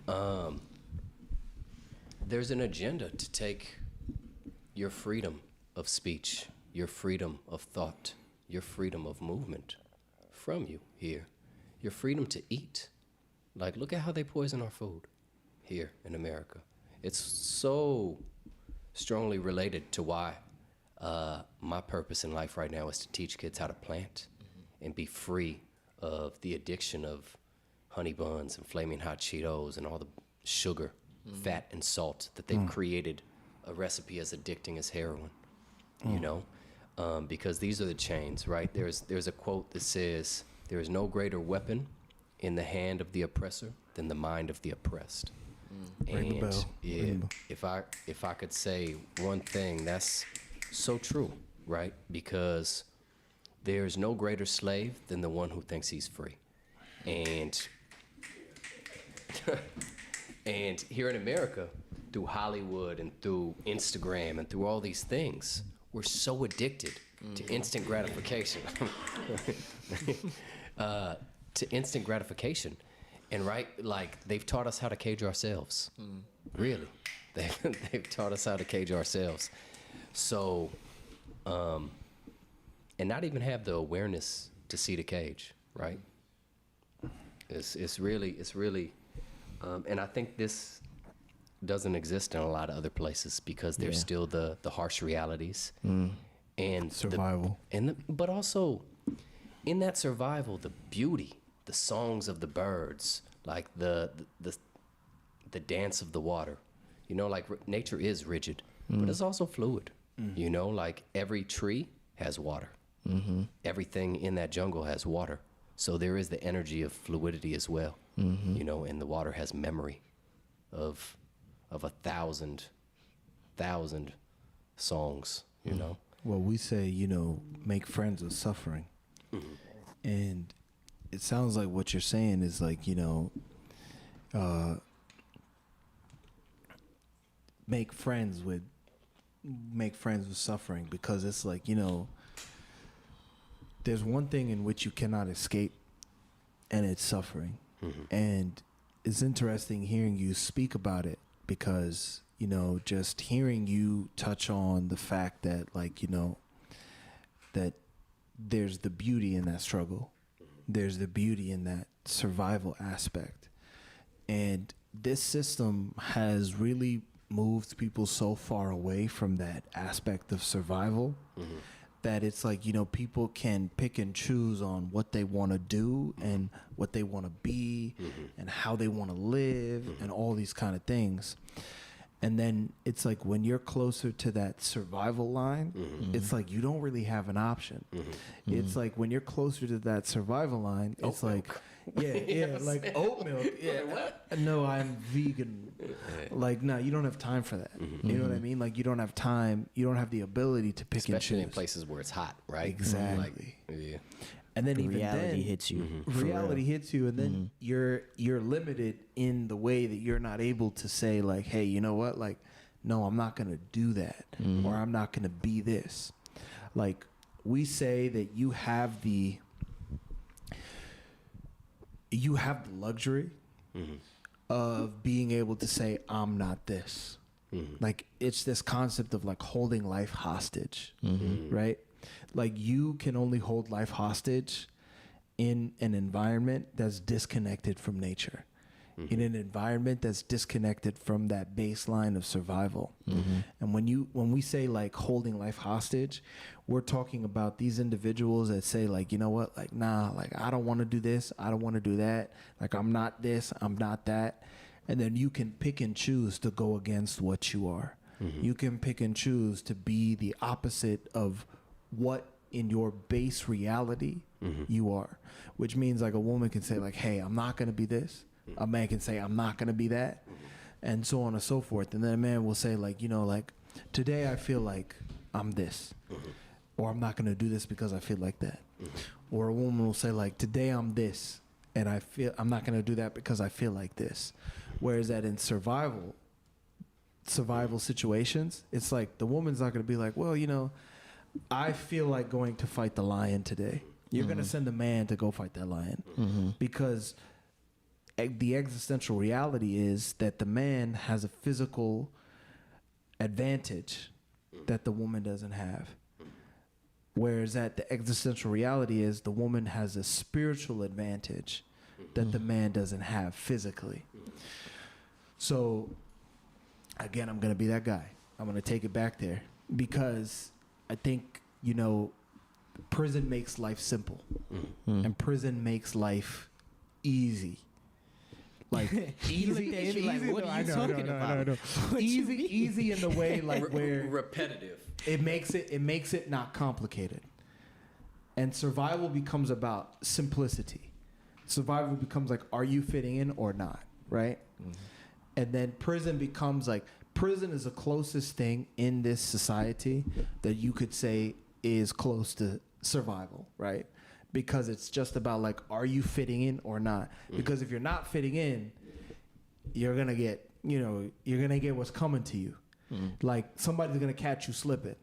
There's an agenda to take your freedom of speech, your freedom of thought, your freedom of movement from you here, your freedom to eat. Like, look at how they poison our food here in America. It's so strongly related to why my purpose in life right now is to teach kids how to plant and be free of the addiction of honey buns and flaming hot Cheetos and all the sugar, fat, and salt that they've created a recipe as addicting as heroin, you know? Because these are the chains, right? There's a quote that says, "There is no greater weapon in the hand of the oppressor than the mind of the oppressed." Ring the bell. Yeah, Ring the bell. if I could say one thing, that's so true, right? Because there's no greater slave than the one who thinks he's free. And and here in America, through Hollywood and through Instagram and through all these things, we're so addicted to instant gratification. To instant gratification. And right, like, they've taught us how to cage ourselves. Really. They've taught us how to cage ourselves. So, and not even have the awareness to see the cage, right? It's really, and I think this doesn't exist in a lot of other places because there's still the harsh realities and survival. But also in that survival, the beauty, the songs of the birds, like the dance of the water, you know, like nature is rigid, but it's also fluid, you know, like every tree has water. Everything in that jungle has water. So there is the energy of fluidity as well, you know, and the water has memory of 1,000 songs, you know. Well, we say, you know, make friends with suffering. And it sounds like what you're saying is like, you know, make friends with suffering, because it's like, you know, there's one thing in which you cannot escape, and it's suffering. And it's interesting hearing you speak about it, because, you know, just hearing you touch on the fact that, like, you know, that there's the beauty in that struggle. There's the beauty in that survival aspect. And this system has really moved people so far away from that aspect of survival that it's like, you know, people can pick and choose on what they want to do and what they want to be and how they want to live and all these kind of things. And then it's like when you're closer to that survival line, it's like you don't really have an option. It's like when you're closer to that survival line, it's like, like oat milk. No, I'm vegan. Like, no, you don't have time for that. You know what I mean? Like, you don't have time. You don't have the ability to pick and choose. Especially in places where it's hot, right? Exactly. Like, And then reality hits you. Reality hits you, and then you're limited in the way that you're not able to say, like, hey, you know what? Like, no, I'm not gonna do that, or I'm not gonna be this. Like, we say that you have the luxury of being able to say, I'm not this. Like, it's this concept of like holding life hostage, right? Like, you can only hold life hostage in an environment that's disconnected from nature. in an environment that's disconnected from that baseline of survival. And when we say like holding life hostage, we're talking about these individuals that say like, you know what, like, nah, like I don't want to do this, I don't want to do that, like I'm not this, I'm not that. And then you can pick and choose to go against what you are. You can pick and choose to be the opposite of what in your base reality you are, which means like a woman can say like, hey, I'm not going to be this. A man can say, I'm not going to be that, and so on and so forth. And then a man will say like, you know, like today I feel like I'm this, or I'm not going to do this because I feel like that. Or a woman will say like, today I'm this, and I feel I'm not going to do that because I feel like this. Whereas that in survival situations, it's like the woman's not going to be like, well, you know, I feel like going to fight the lion today. You're going to send a man to go fight that lion because the existential reality is that the man has a physical advantage that the woman doesn't have. Whereas that the existential reality is the woman has a spiritual advantage that the man doesn't have physically. So again, I'm going to be that guy. I'm going to take it back there because I think, you know, prison makes life simple and prison makes life easy. Like easy, like, what are you talking about? Easy in the way like where repetitive. it makes it not complicated. And survival becomes about simplicity. Survival becomes like, are you fitting in or not, right? And then prison becomes like, prison is the closest thing in this society that you could say is close to survival, right? Because it's just about like, are you fitting in or not? Because if you're not fitting in, you're going to get, you know, you're going to get what's coming to you. Like somebody's going to catch you slipping.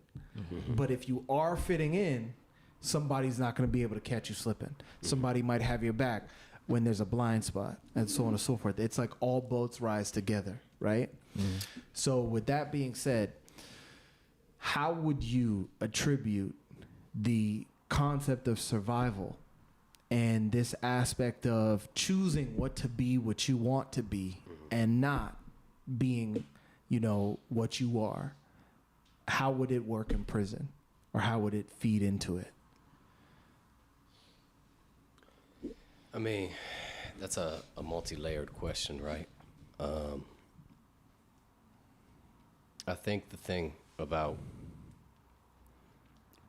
But if you are fitting in, somebody's not going to be able to catch you slipping. Somebody might have your back when there's a blind spot and so on and so forth. It's like all boats rise together, right? So with that being said, how would you attribute the concept of survival and this aspect of choosing what to be, what you want to be, and not being, you know, what you are? How would it work in prison, or how would it feed into it? I mean, that's a multi-layered question, right? I think the thing about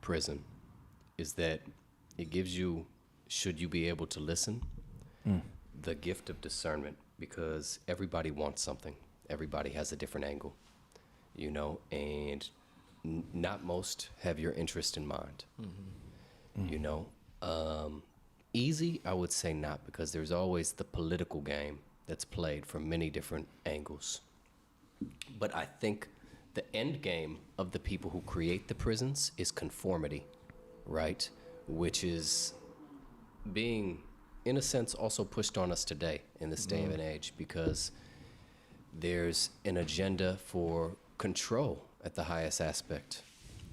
prison is that it gives you, should you be able to listen, the gift of discernment, because everybody wants something. Everybody has a different angle, you know, and not most have your interest in mind, you know. Easy, I would say not, because there's always the political game that's played from many different angles. But I think the end game of the people who create the prisons is conformity, right? Which is being, in a sense, also pushed on us today in this day and age, because there's an agenda for control at the highest aspect.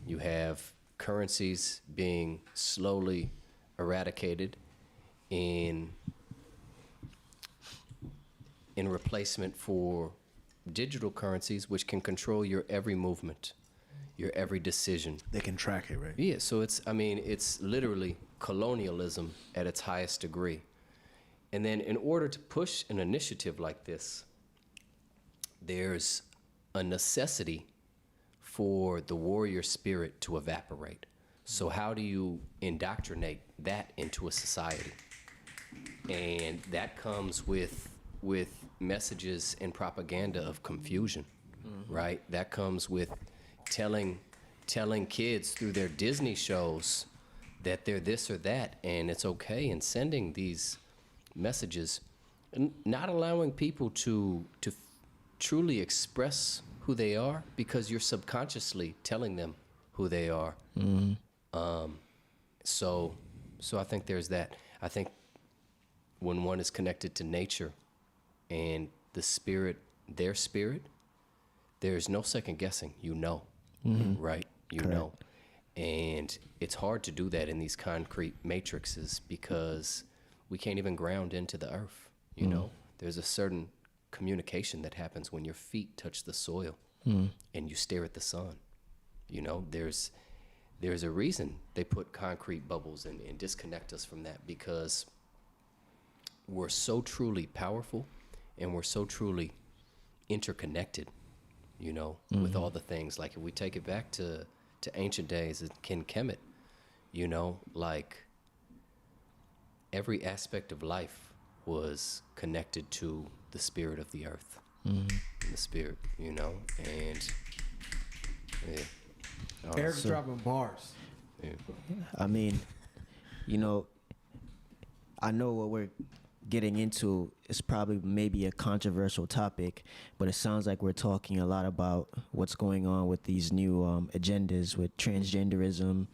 You have currencies being slowly eradicated in replacement for digital currencies, which can control your every movement, your every decision. They can track it, right? Yeah, so it's literally colonialism at its highest degree. And then in order to push an initiative like this, there's a necessity for the warrior spirit to evaporate. So how do you indoctrinate that into a society? And that comes with messages and propaganda of confusion, right? That comes with telling kids through their Disney shows that they're this or that, and it's okay, and sending these messages, and not allowing people to truly express who they are, because you're subconsciously telling them who they are. So I think there's that. I think when one is connected to nature and the spirit, their spirit, there's no second guessing, you know, right? You Correct. know. And it's hard to do that in these concrete matrices because we can't even ground into the earth, you know? there's a certain communication that happens when your feet touch the soil and you stare at the sun. You know, there's a reason they put concrete bubbles and disconnect us from that, because we're so truly powerful and we're so truly interconnected, you know, with all the things. Like if we take it back to ancient days at Ken Kemet, you know, like every aspect of life was connected to the spirit of the earth, the spirit, you know, and yeah. Eric's dropping bars. Yeah. I mean, you know, I know what we're getting into is probably maybe a controversial topic, but it sounds like we're talking a lot about what's going on with these new agendas with transgenderism,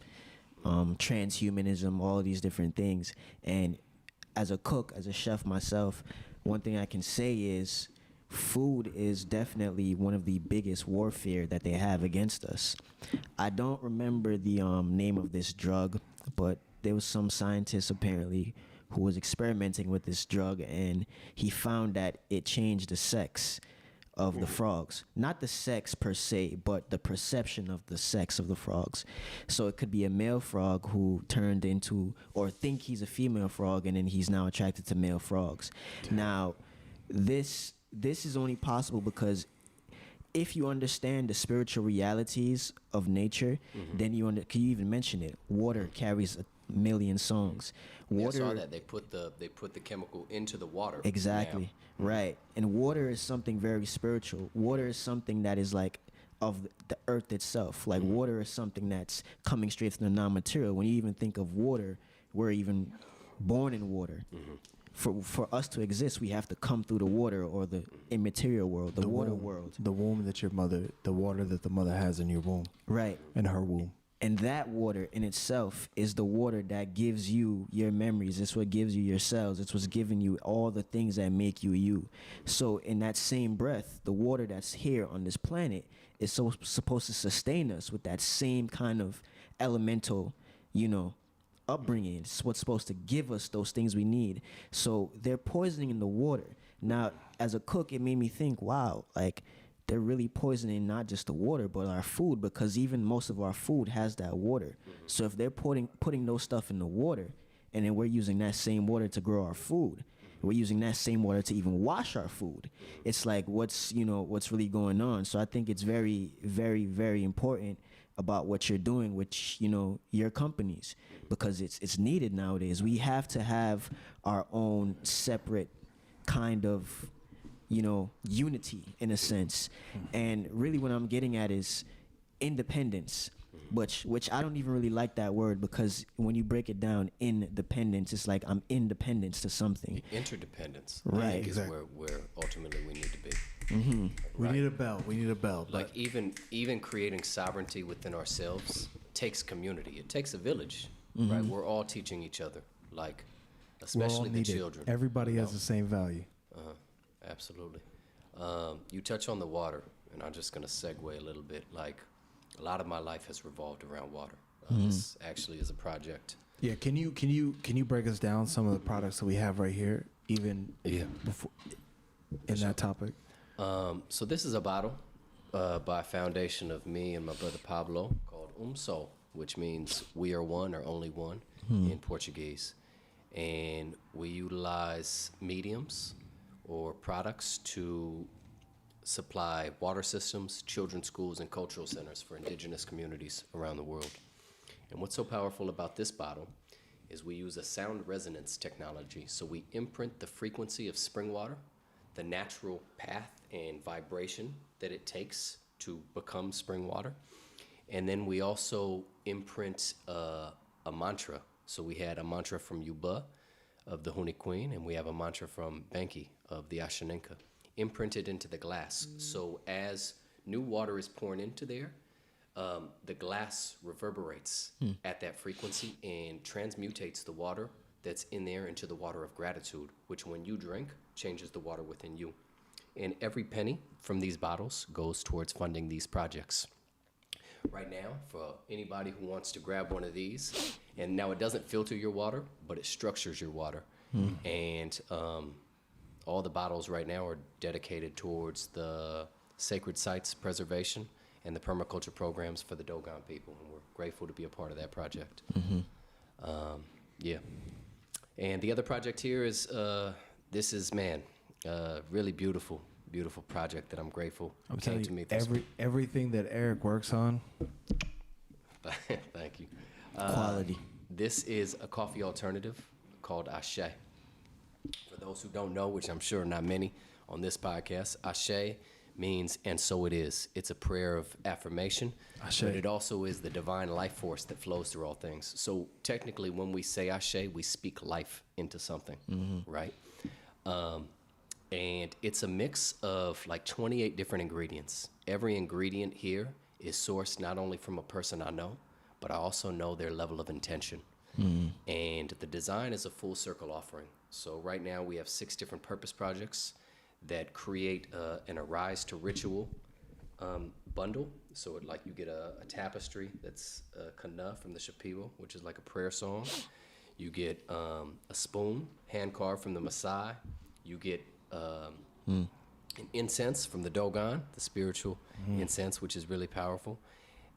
transhumanism, all these different things. And as a cook, as a chef myself, one thing I can say is food is definitely one of the biggest warfare that they have against us. I don't remember the name of this drug, but there was some scientist apparently who was experimenting with this drug, and he found that it changed the sex of the frogs. Not the sex per se, but the perception of the sex of the frogs. So it could be a male frog who turned into, or think he's a female frog, and then he's now attracted to male frogs. Now, this is only possible because if you understand the spiritual realities of nature, then can you even mention it? Water carries a million songs. Water, I saw that they put the chemical into the water. Exactly. Now. Right. And water is something very spiritual. Water is something that is like of the earth itself. Like water is something that's coming straight from the non-material. When you even think of water, we're even born in water. For us to exist, we have to come through the water or the immaterial world, the water world. The womb that the water that the mother has in your womb. Right. In her womb. And that water in itself is the water that gives you your memories. It's what gives you your cells. It's what's giving you all the things that make you you. So in that same breath, the water that's here on this planet is supposed to sustain us with that same kind of elemental, you know, upbringing. It's what's supposed to give us those things we need. So they're poisoning in the water. Now, as a cook, it made me think, wow, like they're really poisoning not just the water, but our food, because even most of our food has that water. So if they're putting those stuff in the water, and then we're using that same water to grow our food, we're using that same water to even wash our food, it's like what's really going on. So I think it's very, very, very important about what you're doing with, your companies, because it's needed nowadays. We have to have our own separate kind of, unity in a sense. And really what I'm getting at is independence, which I don't even really like that word, because when you break it down, independence, it's like I'm independence to something. Interdependence, Right. I think, Exactly. is where ultimately we need to be. We Right. need a bell. We need a bell. Like even creating sovereignty within ourselves takes community. It takes a village, right? We're all teaching each other, like We're all especially the needed. children. Everybody you has know? the same value. Absolutely. You touch on the water, and I'm just going to segue a little bit. Like, a lot of my life has revolved around water. This actually is a project. Yeah, can you break us down some of the products that we have right here, even before in that topic? So this is a bottle by a foundation of me and my brother Pablo called Só, which means we are one or only one in Portuguese. And we utilize mediums or products to supply water systems, children's schools, and cultural centers for indigenous communities around the world. And what's so powerful about this bottle is we use a sound resonance technology. So we imprint the frequency of spring water, the natural path and vibration that it takes to become spring water. And then we also imprint a mantra. So we had a mantra from Yuba of the Huni Queen, and we have a mantra from Benki of the Ashaninka, imprinted into the glass. So as new water is poured into there, the glass reverberates at that frequency and transmutates the water that's in there into the water of gratitude, which when you drink, changes the water within you. And every penny from these bottles goes towards funding these projects. Right now, for anybody who wants to grab one of these, and now it doesn't filter your water, but it structures your water. And all the bottles right now are dedicated towards the sacred sites preservation and the permaculture programs for the Dogon people. And we're grateful to be a part of that project. Yeah. And the other project here is, this is, really beautiful project that I'm grateful I'm came telling to you, me this everything that Erik works on. Thank you. Quality. This is a coffee alternative called Ashe. For those who don't know, which I'm sure not many on this podcast, Ashe means "and so it is." It's a prayer of affirmation, Ashe. but it also is the divine life force that flows through all things. So technically, when we say Ashe, we speak life into something, right? And it's a mix of like 28 different ingredients. Every ingredient here is sourced not only from a person I know, but I also know their level of intention. And the design is a full circle offering. So right now we have 6 different purpose projects that create an Arise to Ritual bundle. So you get a tapestry that's Kana from the Shipibo, which is like a prayer song. You get a spoon, hand carved from the Maasai. You get an incense from the Dogon, the spiritual incense, which is really powerful.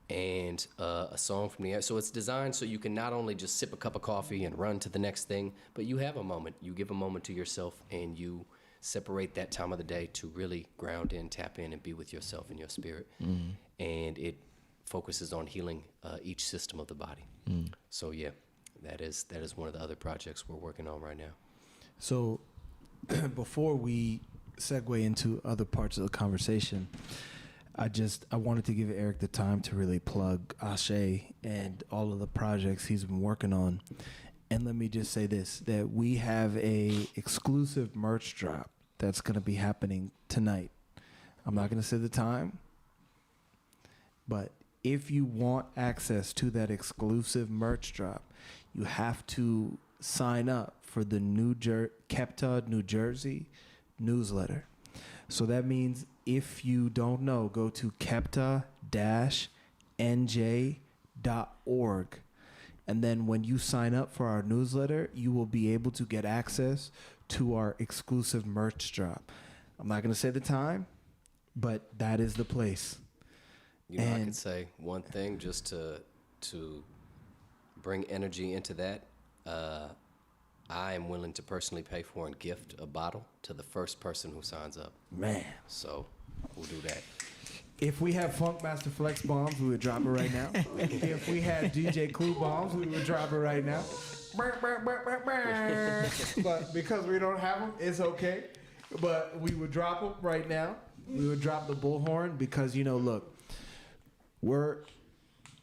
And a song from the air. So it's designed so you can not only just sip a cup of coffee and run to the next thing, but you have a moment. You give a moment to yourself and you separate that time of the day to really ground in, tap in, and be with yourself and your spirit. And it focuses on healing each system of the body. So yeah, that is one of the other projects we're working on right now. So before we segue into other parts of the conversation, I wanted to give Erik the time to really plug Ashe and all of the projects he's been working on. And let me just say this, that we have a exclusive merch drop that's going to be happening tonight. I'm not going to say the time, but if you want access to that exclusive merch drop, you have to sign up for the Kepta, New Jersey newsletter. So that means if you don't know, go to kepta-nj.org. And then when you sign up for our newsletter, you will be able to get access to our exclusive merch drop. I'm not going to say the time, but that is the place. I can say one thing just to bring energy into that. I am willing to personally pay for and gift a bottle to the first person who signs up. Man. So we'll do that. If we had Funkmaster Flex bombs, we would drop it right now. If we had DJ Clue bombs, we would drop it right now. But because we don't have them, it's okay. But we would drop them right now. We would drop the bullhorn because, look,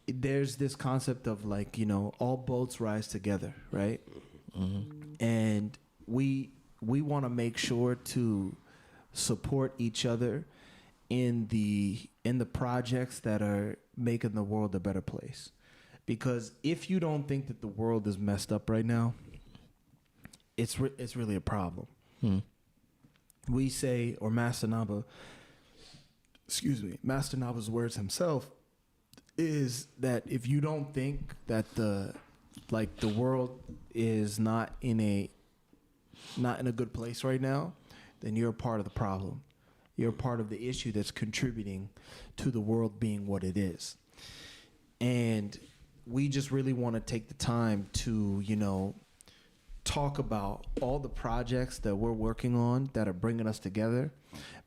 there's this concept of all boats rise together, right? And we want to make sure to support each other in the projects that are making the world a better place. Because if you don't think that the world is messed up right now, it's really a problem. We say, or Master Naba's words himself is that if you don't think that the world is not in a good place right now, then you're a part of the problem. You're a part of the issue that's contributing to the world being what it is. And we just really want to take the time to, talk about all the projects that we're working on that are bringing us together.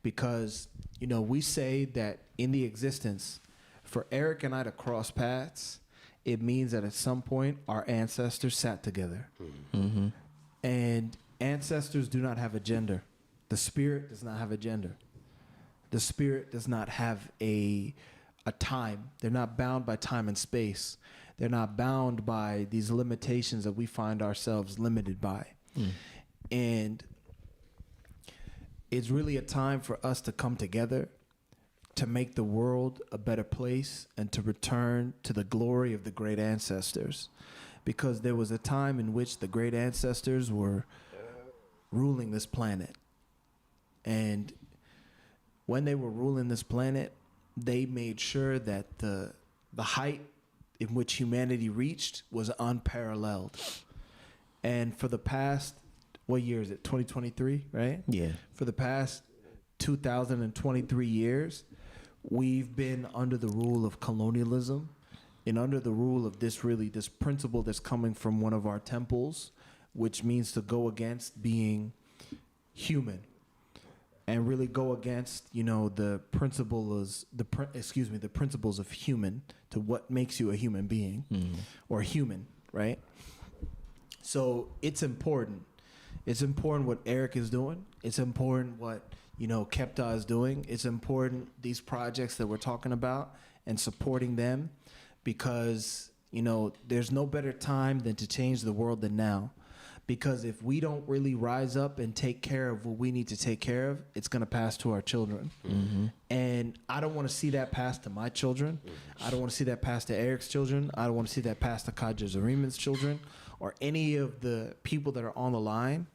Because, we say that in the existence, for Erik and I to cross paths, it means that at some point our ancestors sat together. And ancestors do not have a gender. The spirit does not have a gender. The spirit does not have a time. They're not bound by time and space. They're not bound by these limitations that we find ourselves limited by. And it's really a time for us to come together to make the world a better place and to return to the glory of the great ancestors. Because there was a time in which the great ancestors were ruling this planet. And when they were ruling this planet, they made sure that the height in which humanity reached was unparalleled. And for the past what year is it? 2023, right? Yeah. For the past 2023 years, we've been under the rule of colonialism and under the rule of this principle that's coming from one of our temples, which means to go against being human and really go against, the principles of human, to what makes you a human being or human, right? So it's important. It's important what Erik is doing. It's important what, Kepta is doing. It's important these projects that we're talking about and supporting them, because, there's no better time than to change the world than now. Because if we don't really rise up and take care of what we need to take care of, it's going to pass to our children. Mm-hmm. And I don't want to see that pass to my children. I don't want to see that pass to Erik's children. I don't want to see that pass to Kaja Zariman's children or any of the people that are on the line.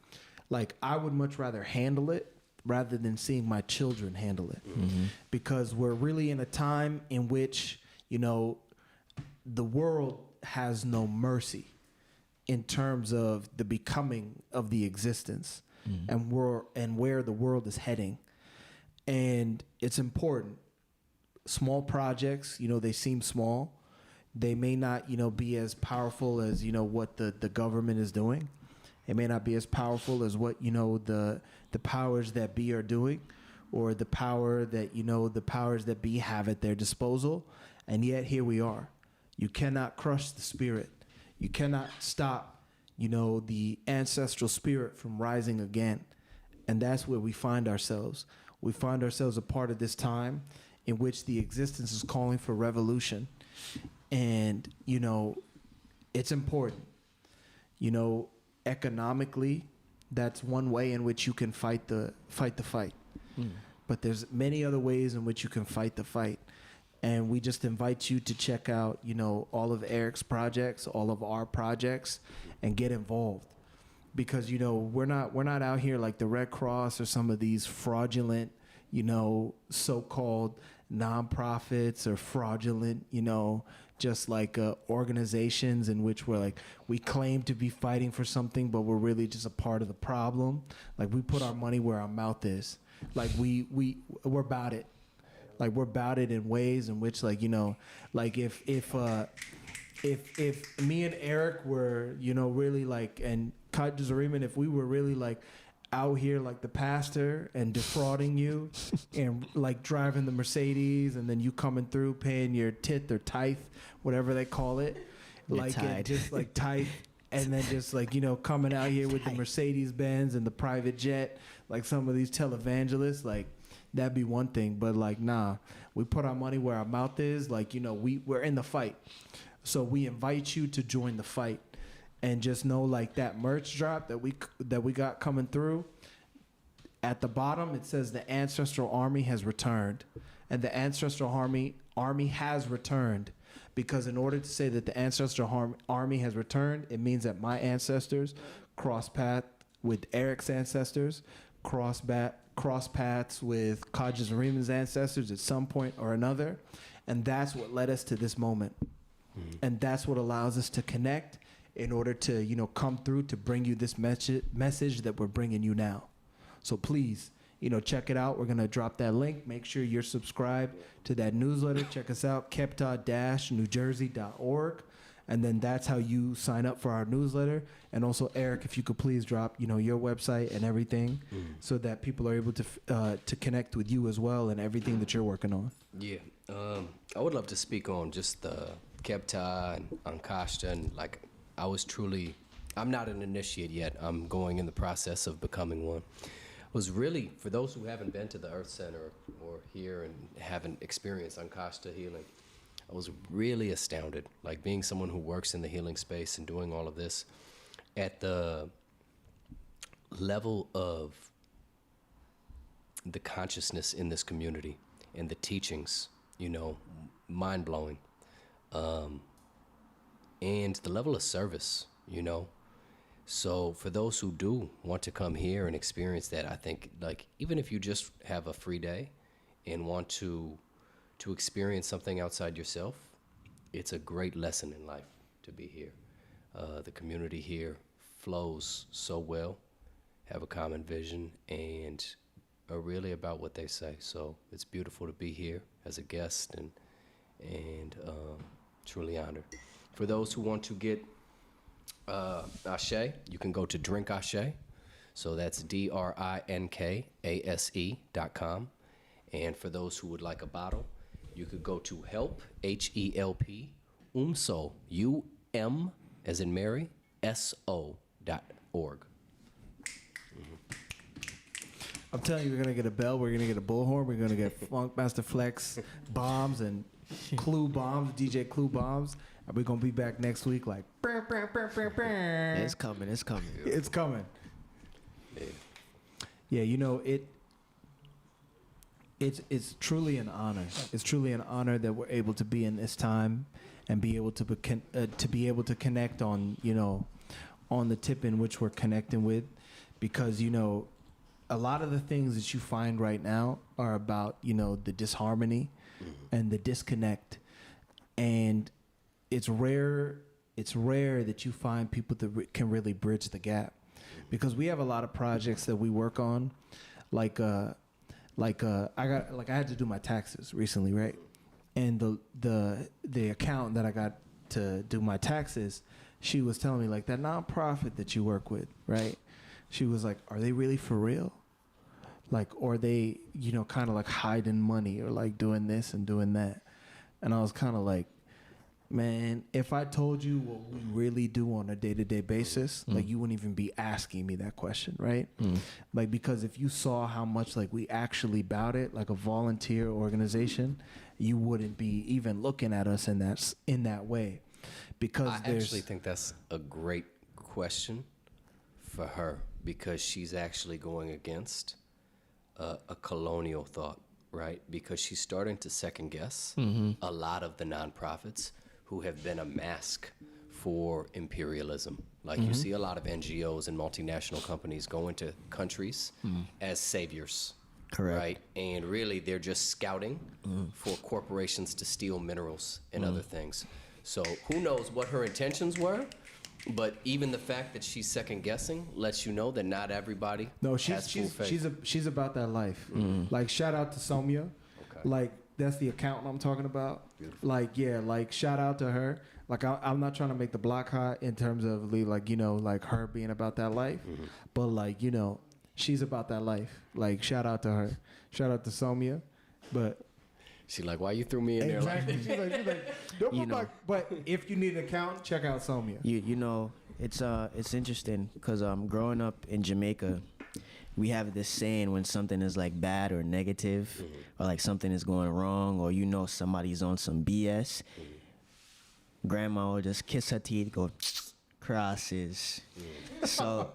Like, I would much rather handle it rather than seeing my children handle it. Mm-hmm. Because we're really in a time in which, the world has no mercy in terms of the becoming of the existence and where the world is heading. And it's important. Small projects, they seem small. They may not, be as powerful as, what the government is doing. It may not be as powerful as what, the powers that be are doing, or the power that, the powers that be have at their disposal. And yet here we are. You cannot crush the spirit. You cannot stop, the ancestral spirit from rising again. And that's where we find ourselves. We find ourselves a part of this time in which the existence is calling for revolution. And, it's important. Economically, that's one way in which you can fight the fight. But there's many other ways in which you can fight the fight. And we just invite you to check out, all of Erik's projects, all of our projects, and get involved. Because, we're not out here like the Red Cross or some of these fraudulent, so-called nonprofits or fraudulent, just like organizations in which we claim to be fighting for something, but we're really just a part of the problem. Like, we put our money where our mouth is. Like, we're about it. Like, we're about it in ways in which, if me and Erik were, really and Kaja Zariman, if we were really out here like the pastor and defrauding you and driving the Mercedes, and then you coming through paying your tithe or tithe, whatever they call it, tithe, and then just coming out here with the Mercedes Benz and the private jet, like some of these televangelists, that'd be one thing. But nah, we put our money where our mouth is. We're in the fight. So we invite you to join the fight, and just know that merch drop that we got coming through. At the bottom, it says the Ancestral Army has returned, and the Ancestral Army has returned, because in order to say that the Ancestral Army has returned, it means that my ancestors cross path with Erik's ancestors, cross paths with Kaja Zariman's ancestors at some point or another. And that's what led us to this moment. Mm-hmm. And that's what allows us to connect in order to, come through to bring you this message that we're bringing you now. So please, check it out. We're going to drop that link. Make sure you're subscribed to that newsletter. Check us out, kepta-newjersey.org. And then that's how you sign up for our newsletter. And also, Erik, if you could please drop, your website and everything, so that people are able to connect with you as well and everything that you're working on. Yeah, I would love to speak on just the Kepta and Ankashta, and I'm not an initiate yet. I'm going in the process of becoming one. Was really, for those who haven't been to the Earth Center or here and haven't experienced Ankashta healing, I was really astounded, being someone who works in the healing space and doing all of this, at the level of the consciousness in this community and the teachings, mind-blowing. And the level of service, So for those who do want to come here and experience that, I think, even if you just have a free day and want to experience something outside yourself, it's a great lesson in life to be here. The community here flows so well. have a common vision, and are really about what they say. So it's beautiful to be here as a guest, and truly honored. For those who want to get Ashe, you can go to Drink Ashe. So that's drinkase.com. And for those who would like a bottle, you could go to help, HELP, UMSO, UM as in Mary, SO.org. I'm telling you, we're going to get a bell, we're going to get a bullhorn, we're going to get Funk Master Flex bombs and Clue bombs, DJ Clue bombs. And we're going to be back next week like, It's coming. It's coming. it's coming. Yeah. Yeah, you know, it's truly an honor. It's truly an honor that we're able to be in this time and be able to be able to connect on, you know, on the tip in which we're connecting with, because, you know, a lot of the things that you find right now are about, you know, the disharmony and the disconnect, and it's rare that you find people that can really bridge the gap. Because we have a lot of projects that we work on, I had to do my taxes recently, right? And the accountant that I got to do my taxes, she was telling me, like, that nonprofit that you work with, right? She was like, are they really for real? Like, or are they, you know, kind of like hiding money or like doing this and doing that? And I was kind of like, man, if I told you what we really do on a day-to-day basis, like, you wouldn't even be asking me that question, right? Like, because if you saw how much like we actually about it, like a volunteer organization, you wouldn't be even looking at us in that way. Because I actually think that's a great question for her, because she's actually going against a colonial thought, right? Because she's starting to second guess a lot of the nonprofits who have been a mask for imperialism. Like, you see a lot of NGOs and multinational companies go into countries as saviors. Correct. Right? And really, they're just scouting for corporations to steal minerals and other things. So who knows what her intentions were? But even the fact that she's second guessing lets you know that not everybody has full faith. she's about that life. Like, shout out to Somya. Okay. Like, that's the accountant I'm talking about. Beautiful. Like, yeah, like, shout out to her. Like, I'm not trying to make the block hot in terms of, like, you know, like her being about that life, but, like, you know, she's about that life. Like, shout out to her. Shout out to Somya. But She's like, why you threw me in there like exactly, that? she's like, don't You put know. my. But if you need an accountant, check out Somya. You know, it's interesting because growing up in Jamaica, we have this saying when something is like bad or negative, or like something is going wrong, or, you know, somebody's on some BS. Grandma will just kiss her teeth, go crosses. So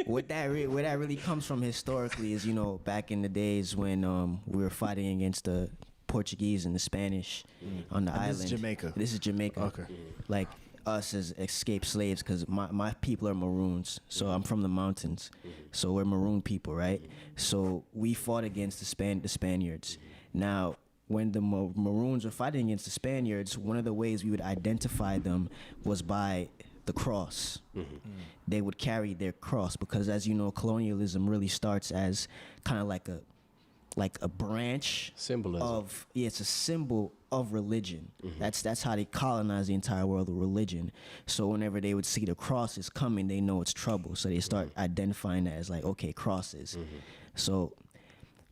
where that really comes from historically is, you know, back in the days when we were fighting against the Portuguese and the Spanish on the island. This is Jamaica. This is Jamaica. Okay. Like, us as escaped slaves, because my people are Maroons, so I'm from the mountains, so we're Maroon people, right? So we fought against the Spaniards. Now, when the Maroons were fighting against the Spaniards, one of the ways we would identify them was by the cross. They would carry their cross, because, as you know, colonialism really starts as kind of like a branch Symbolism. of, it's a symbol of religion. That's how they colonize the entire world with religion. So whenever they would see the crosses coming, they know it's trouble. So they start identifying that as like, okay, crosses. So,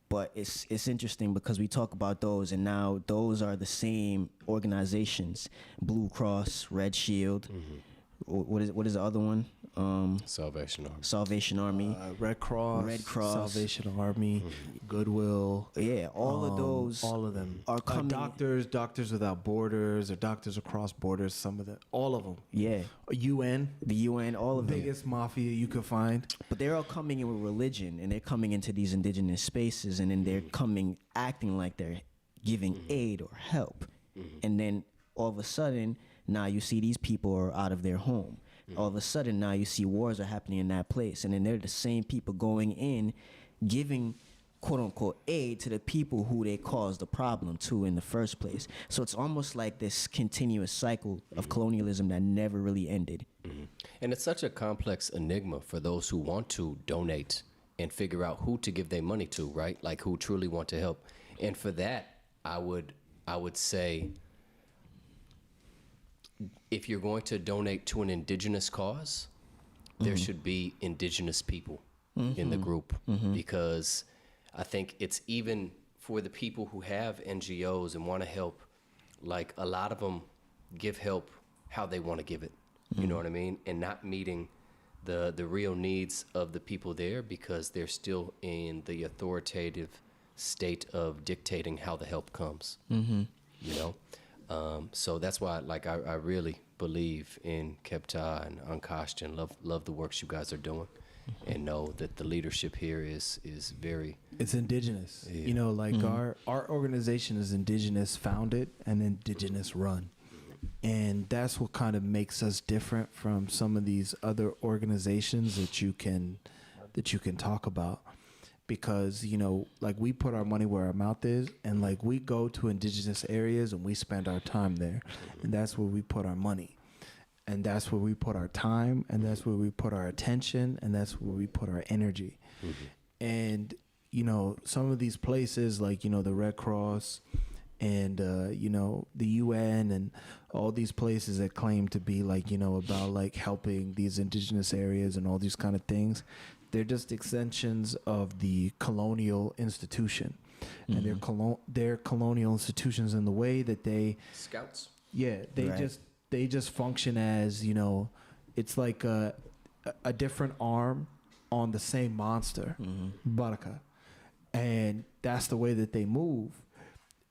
but it's interesting because we talk about those, and now those are the same organizations: Blue Cross, Red Shield. What is the other one? Salvation Army. Salvation Army. Red Cross, Salvation Army, Goodwill. Yeah, all of those. all of them are coming. Doctors Without Borders, or Doctors Across Borders. Some of them, all of them. Yeah, UN, the UN, all of them. biggest mafia you could find. But they're all coming in with religion, and they're coming into these indigenous spaces, and then they're coming acting like they're giving aid or help. And then all of a sudden, now you see these people are out of their home. All of a sudden, now you see wars are happening in that place, and then they're the same people going in, giving quote unquote aid to the people who they caused the problem to in the first place. So it's almost like this continuous cycle of colonialism that never really ended. And it's such a complex enigma for those who want to donate and figure out who to give their money to, right? Like who truly want to help. And for that, I would say, if you're going to donate to an indigenous cause, there should be indigenous people in the group, because I think it's even for the people who have NGOs and want to help, like a lot of them give help how they want to give it. You know what I mean? And not meeting the real needs of the people there because they're still in the authoritative state of dictating how the help comes. You know? So that's why, like, I really believe in Kepta and Ankash and love the works you guys are doing, and know that the leadership here is very... It's indigenous. Yeah. You know, like our organization is indigenous founded and indigenous run. And that's what kind of makes us different from some of these other organizations that you can talk about. Because, you know, like we put our money where our mouth is, and like we go to indigenous areas and we spend our time there. And that's where we put our money. And that's where we put our time, and that's where we put our attention, and that's where we put our energy. And, you know, some of these places like, you know, the Red Cross and, you know, the UN and all these places that claim to be like, you know, about like helping these indigenous areas and all these kind of things, they're just extensions of the colonial institution. And they're colonial institutions in the way that they... Scouts? Yeah, they just function as, you know, it's like a different arm on the same monster, Baraka. And that's the way that they move,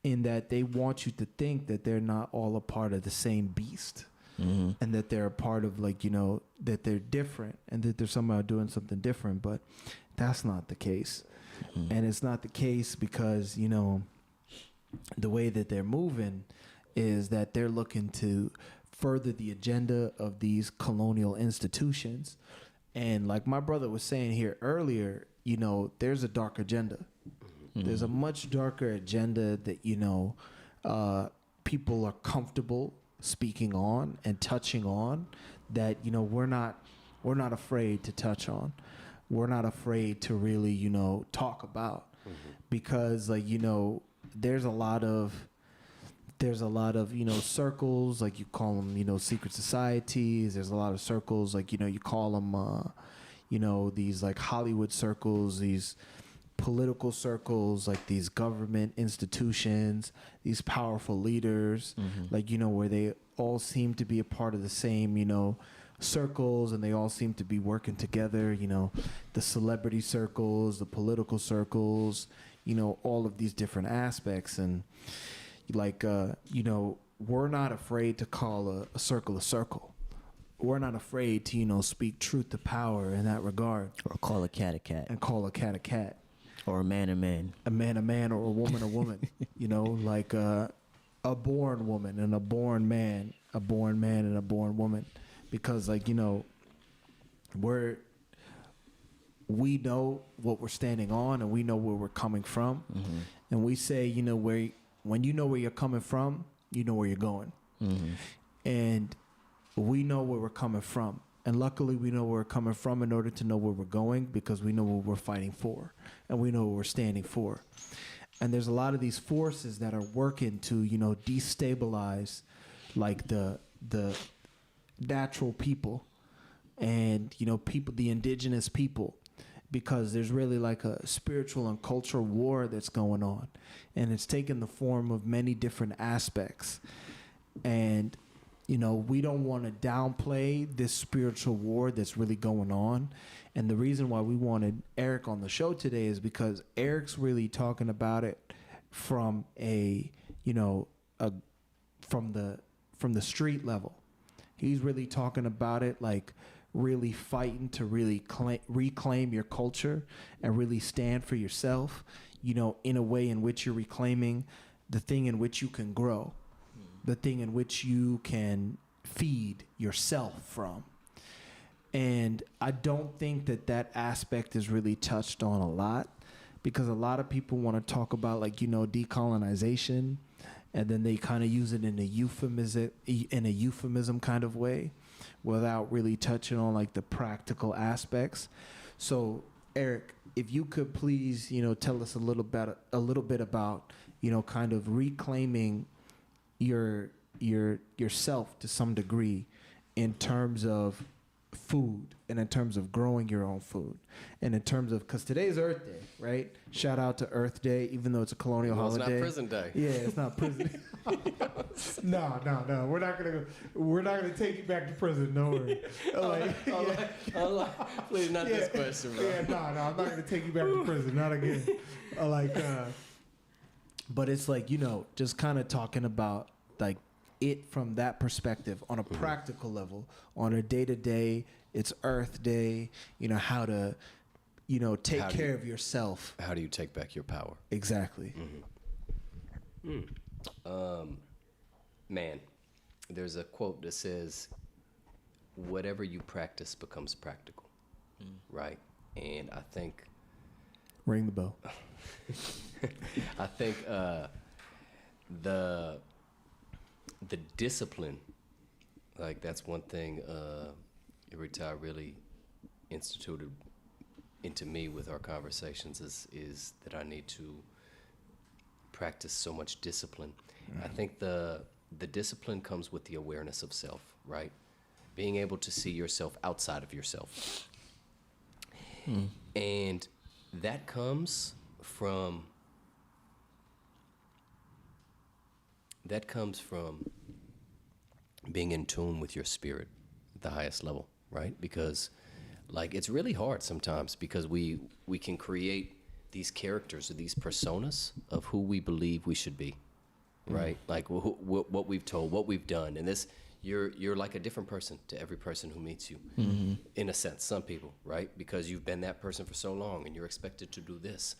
in that they want you to think that they're not all a part of the same beast, and that they're a part of, like, you know, that they're different and that they're somehow doing something different. But that's not the case. And it's not the case because, you know, the way that they're moving is that they're looking to further the agenda of these colonial institutions. And like my brother was saying here earlier, you know, there's a dark agenda. There's a much darker agenda that, you know, people are comfortable speaking on and touching on, that, you know, we're not afraid to touch on. We're not afraid to really, you know, talk about, because, like, you know, there's a lot of, you know, circles, like you call them, you know, secret societies. There's a lot of circles, like, you know, you call them, you know, these like Hollywood circles, these political circles, like these government institutions, these powerful leaders, like, you know, where they all seem to be a part of the same, you know, circles, and they all seem to be working together, you know, the celebrity circles, the political circles, you know, all of these different aspects. And like, you know, we're not afraid to call a circle a circle. We're not afraid to, you know, speak truth to power in that regard. Or call a cat a cat. And call a cat a cat. Or a man a man. A man a man, or a woman a woman. You know, like a born woman and a born man, a born man and a born woman. Because, like, you know, we know what we're standing on, and we know where we're coming from. And we say, you know, when you know where you're coming from, you know where you're going. And we know where we're coming from. And luckily, we know where we're coming from in order to know where we're going, because we know what we're fighting for, and we know what we're standing for. And there's a lot of these forces that are working to, you know, destabilize, like, the natural people and, you know, people, the indigenous people, because there's really like a spiritual and cultural war that's going on, and it's taken the form of many different aspects. And, you know, we don't want to downplay this spiritual war that's really going on. And the reason why we wanted Erik on the show today is because Erik's really talking about it from a, you know, from the street level. He's really talking about it like really fighting to really reclaim your culture and really stand for yourself, you know, in a way in which you're reclaiming the thing in which you can grow, the thing in which you can feed yourself from. And I don't think that aspect is really touched on a lot, because a lot of people want to talk about, like, you know, decolonization, and then they kind of use it in a euphemism kind of way. without really touching on like the practical aspects. So, Erik, if you could please, tell us a little bit about, kind of reclaiming yourself to some degree in terms of food and in terms of growing your own food and in terms of, because today's Earth Day, right? Shout out to Earth Day, even though it's a colonial holiday. It's not prison day. Yeah, it's not prison. No. We're not gonna take you back to prison. Don't worry. Please, not this question, bro. Yeah, no, I'm not gonna take you back to prison. Not again. But it's like, just kind of talking about like it from that perspective on a practical level, on a day-to-day. It's Earth Day. How to, take care of yourself. How do you take back your power? Exactly. Man, there's a quote that says, whatever you practice becomes practical, right? And I think... Ring the bell. I think the discipline, like that's one thing Rita really instituted into me with our conversations is that I need to practice so much discipline. I think the discipline comes with the awareness of self, right? Being able to see yourself outside of yourself. And that comes from being in tune with your spirit at the highest level, right? Because like it's really hard sometimes because we can create these characters or these personas of who we believe we should be, right? Like what we've told, what we've done, and this you're like a different person to every person who meets you, in a sense. Some people, right? Because you've been that person for so long, and you're expected to do this.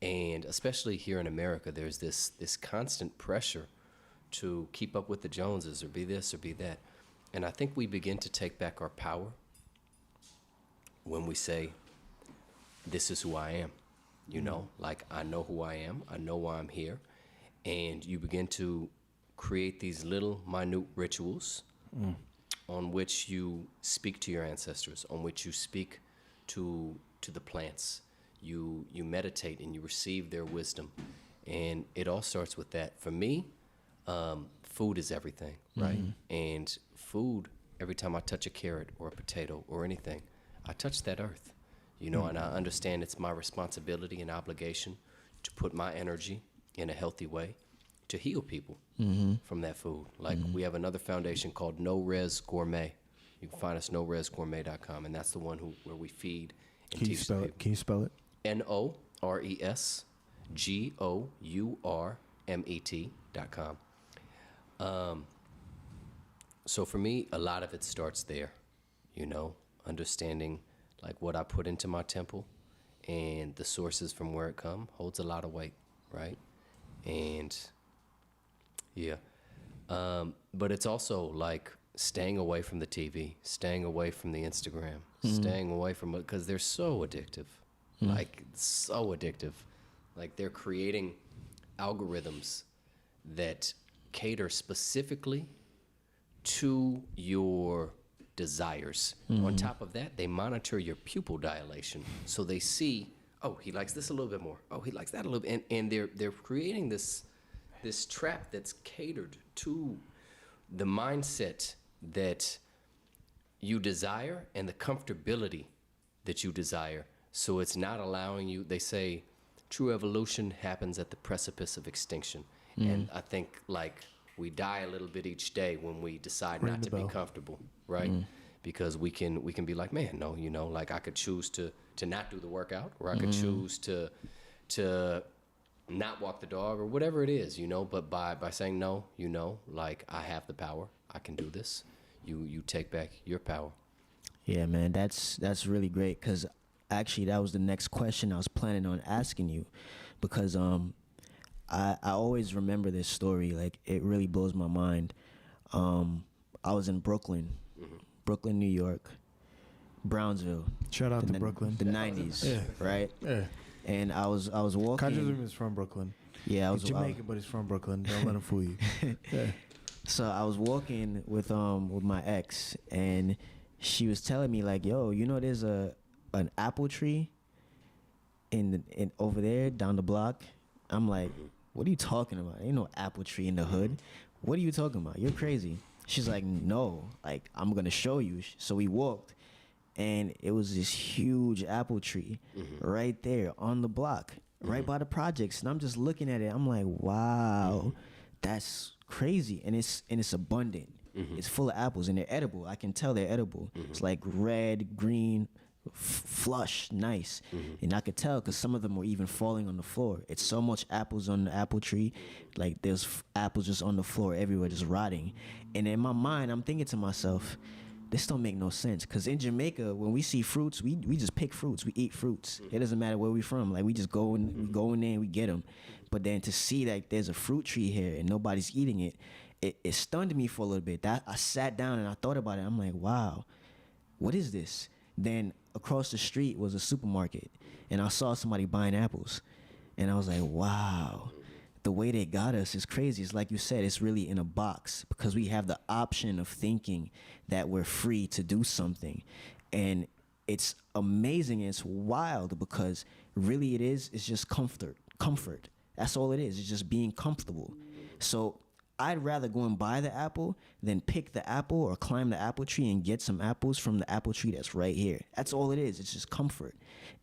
And especially here in America, there's this constant pressure to keep up with the Joneses or be this or be that. And I think we begin to take back our power when we say, this is who I am. Like I know who I am. I know why I'm here. And you begin to create these little minute rituals on which you speak to your ancestors, on which you speak to the plants. You meditate and you receive their wisdom. And it all starts with that. For me, food is everything, right? And food, every time I touch a carrot or a potato or anything, I touch that earth, and I understand it's my responsibility and obligation to put my energy in a healthy way to heal people from that food. Like we have another foundation called No Res Gourmet. You can find us noresgourmet.com, and that's the one where we feed and teach people. Can you spell it? NORESGOURMET.com. So for me, a lot of it starts there, understanding like what I put into my temple and the sources from where it come holds a lot of weight, right? And yeah, but it's also like staying away from the TV, staying away from the Instagram, staying away from it because they're so addictive, like so addictive. Like they're creating algorithms that cater specifically to your desires. On top of that, they monitor your pupil dilation. So they see, oh, he likes this a little bit more. Oh, he likes that a little bit. And they're creating this trap that's catered to the mindset that you desire and the comfortability that you desire. So it's not allowing you, they say, true evolution happens at the precipice of extinction. And I think like we die a little bit each day when we decide not to be comfortable, right? Because we can be like, man, no, like I could choose to not do the workout, or I could choose to not walk the dog, or whatever it is, but by saying no, like I have the power, I can do this. You take back your power. Yeah, man, that's really great, because actually that was the next question I was planning on asking you, because I always remember this story. Like, it really blows my mind. I was in Brooklyn, New York, Brownsville. Shout out to Brooklyn. The 90s, Yeah. right? Yeah. And I was walking. Colonialism is from Brooklyn. Yeah, I was He's Jamaican, but he's from Brooklyn. Don't let him fool you. Yeah. So I was walking with my ex, and she was telling me like, "Yo, you know, there's an apple tree in over there down the block." I'm like, "What are you talking about? Ain't no apple tree in the hood. What are you talking about? You're crazy." She's like, "No, like I'm gonna show you." So we walked, and it was this huge apple tree right there on the block, right by the projects. And I'm just looking at it. I'm like, "Wow, that's crazy." And it's abundant. It's full of apples, and they're edible. I can tell they're edible. It's like red, green, flush, nice. And I could tell because some of them were even falling on the floor. It's so much apples on the apple tree, like there's apples just on the floor everywhere, just rotting. And in my mind, I'm thinking to myself, this don't make no sense. Because in Jamaica, when we see fruits, we just pick fruits. We eat fruits. It doesn't matter where we from. Like we just go in there and we get them. But then to see that there's a fruit tree here and nobody's eating it, it stunned me for a little bit. That I sat down and I thought about it. I'm like, wow, what is this? Then across the street was a supermarket, and I saw somebody buying apples, and I was like, wow, the way they got us is crazy. It's like you said, it's really in a box because we have the option of thinking that we're free to do something. And it's amazing. It's wild because really it's just comfort. That's all it is. It's just being comfortable. So I'd rather go and buy the apple than pick the apple or climb the apple tree and get some apples from the apple tree that's right here. That's all it is. It's just comfort.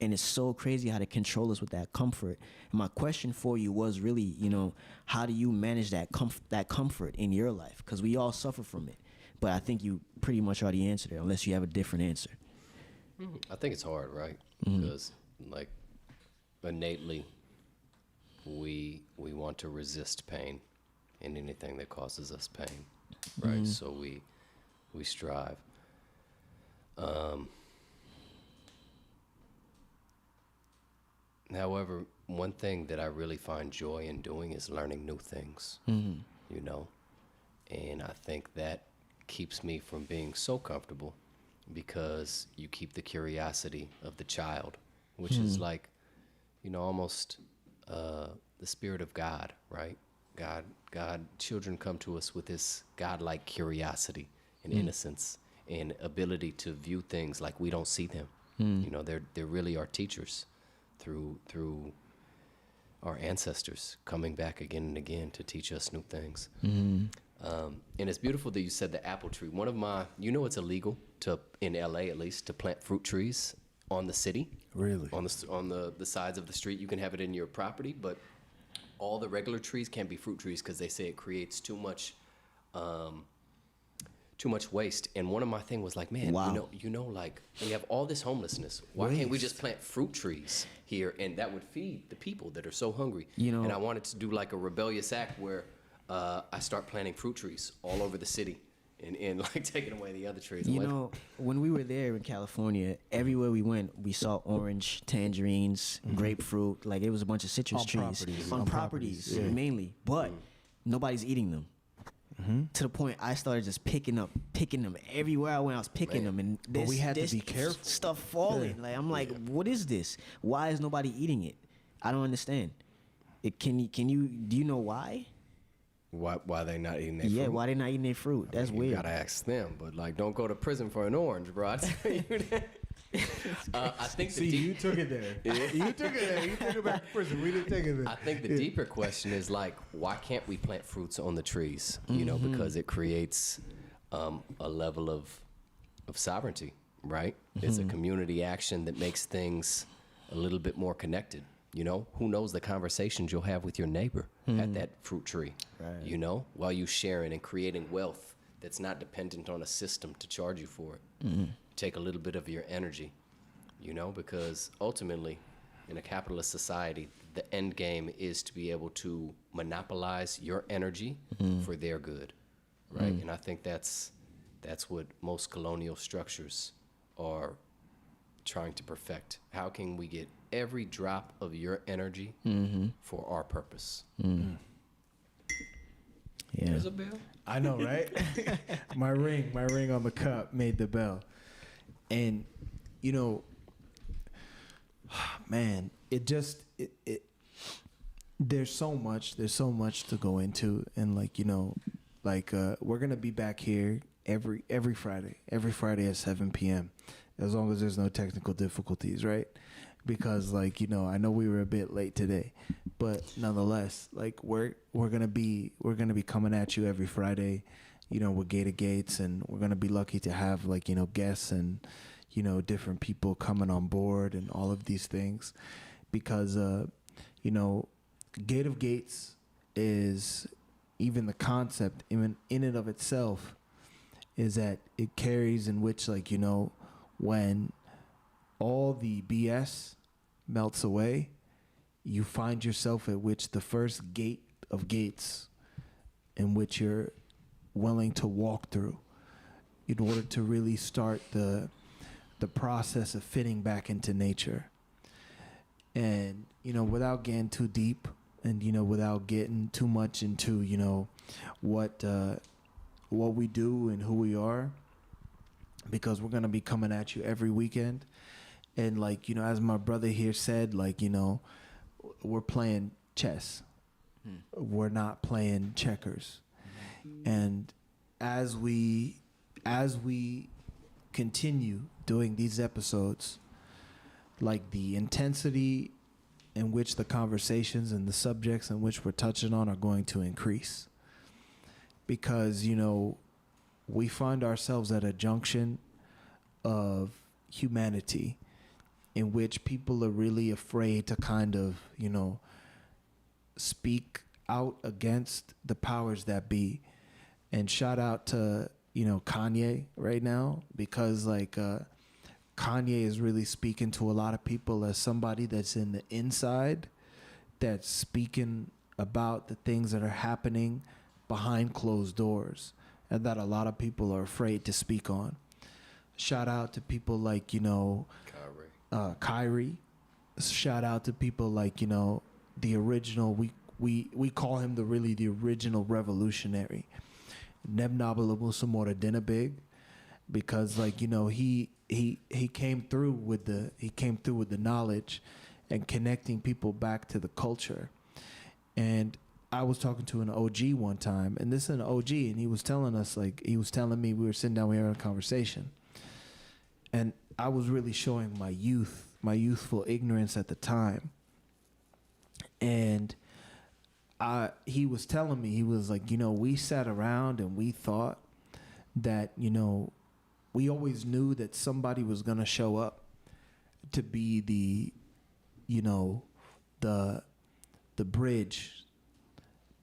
And it's so crazy how to control us with that comfort. And my question for you was really, you know, how do you manage that comfort in your life? Because we all suffer from it. But I think you pretty much already answered it, unless you have a different answer. I think it's hard, right? Because, like, innately, we want to resist pain and anything that causes us pain, right? So we strive. However, one thing that I really find joy in doing is learning new things, you know? And I think that keeps me from being so comfortable because you keep the curiosity of the child, which is like, you know, almost the spirit of God, right? God, children come to us with this godlike curiosity and innocence and ability to view things like we don't see them. You know, they're really our teachers through our ancestors coming back again and again to teach us new things. And it's beautiful that you said the apple tree. One of my, you know, it's illegal in LA at least, to plant fruit trees on the city. Really? On the sides of the street. You can have it in your property, but all the regular trees can't be fruit trees because they say it creates too much waste. And one of my thing was like, man, you know, like we have all this homelessness. Why can't we just plant fruit trees here, and that would feed the people that are so hungry? You know, and I wanted to do like a rebellious act where I start planting fruit trees all over the city and like taking away the other trees. You know, when we were there in California, everywhere we went, we saw orange, tangerines, grapefruit. Like it was a bunch of citrus trees on properties mainly, but nobody's eating them. To the point I started just picking them everywhere I went. I was picking them, and But we had to be careful. Stuff falling. Like I'm like, what is this? Why is nobody eating it? I don't understand. Do you know why? Why they not eating their fruit? Yeah, why they not eating their fruit? That's weird. You gotta ask them, but like, don't go to prison for an orange, bro. I tell you that. I think you took it there. You took it there. You took it back to prison. We didn't take it there. I think the deeper question is like, why can't we plant fruits on the trees? You know, because it creates a level of sovereignty, right? It's a community action that makes things a little bit more connected. You know, who knows the conversations you'll have with your neighbor at that fruit tree, right? You know, while you sharing and creating wealth that's not dependent on a system to charge you for it. Take a little bit of your energy, you know, because ultimately in a capitalist society, the end game is to be able to monopolize your energy for their good, right? And I think that's what most colonial structures are trying to perfect. How can we get every drop of your energy for our purpose? Yeah. There's a bell. I know, right? my ring on the cup made the bell. And, you know, man, there's so much to go into. And like, you know, Like we're gonna be back here every Friday at 7 p.m. as long as there's no technical difficulties, right? Because like, you know, I know we were a bit late today, but nonetheless, like we're gonna be coming at you every Friday, you know, with Gated Gates, and we're gonna be lucky to have like, you know, guests and, you know, different people coming on board and all of these things, because you know, Gate of Gates is, even the concept in and of itself is that it carries in which, like, you know, when all the BS melts away, you find yourself at which the first gate of gates in which you're willing to walk through in order to really start the process of fitting back into nature. And, you know, without getting too deep and, you know, without getting too much into, you know, what we do and who we are, because we're going to be coming at you every weekend. And like, you know, as my brother here said, like, you know, we're playing chess. We're not playing checkers. And as we continue doing these episodes, like the intensity in which the conversations and the subjects in which we're touching on are going to increase. Because, you know, we find ourselves at a junction of humanity in which people are really afraid to kind of, you know, speak out against the powers that be. And shout out to, you know, Kanye right now, because like Kanye is really speaking to a lot of people as somebody that's in the inside, that's speaking about the things that are happening behind closed doors and that a lot of people are afraid to speak on. Shout out to people like, you know, Kyrie. Shout out to people like, you know, the original, we call him the original revolutionary, Nebnabalamusamora Dinabig, because like, you know, he came through with the knowledge and connecting people back to the culture. And I was talking to an OG one time, and this is an OG, and he was telling me, we were sitting down, we were having a conversation, and I was really showing my youthful ignorance at the time. And he was telling me, he was like, you know, we sat around and we thought that, you know, we always knew that somebody was going to show up to be the, you know, the bridge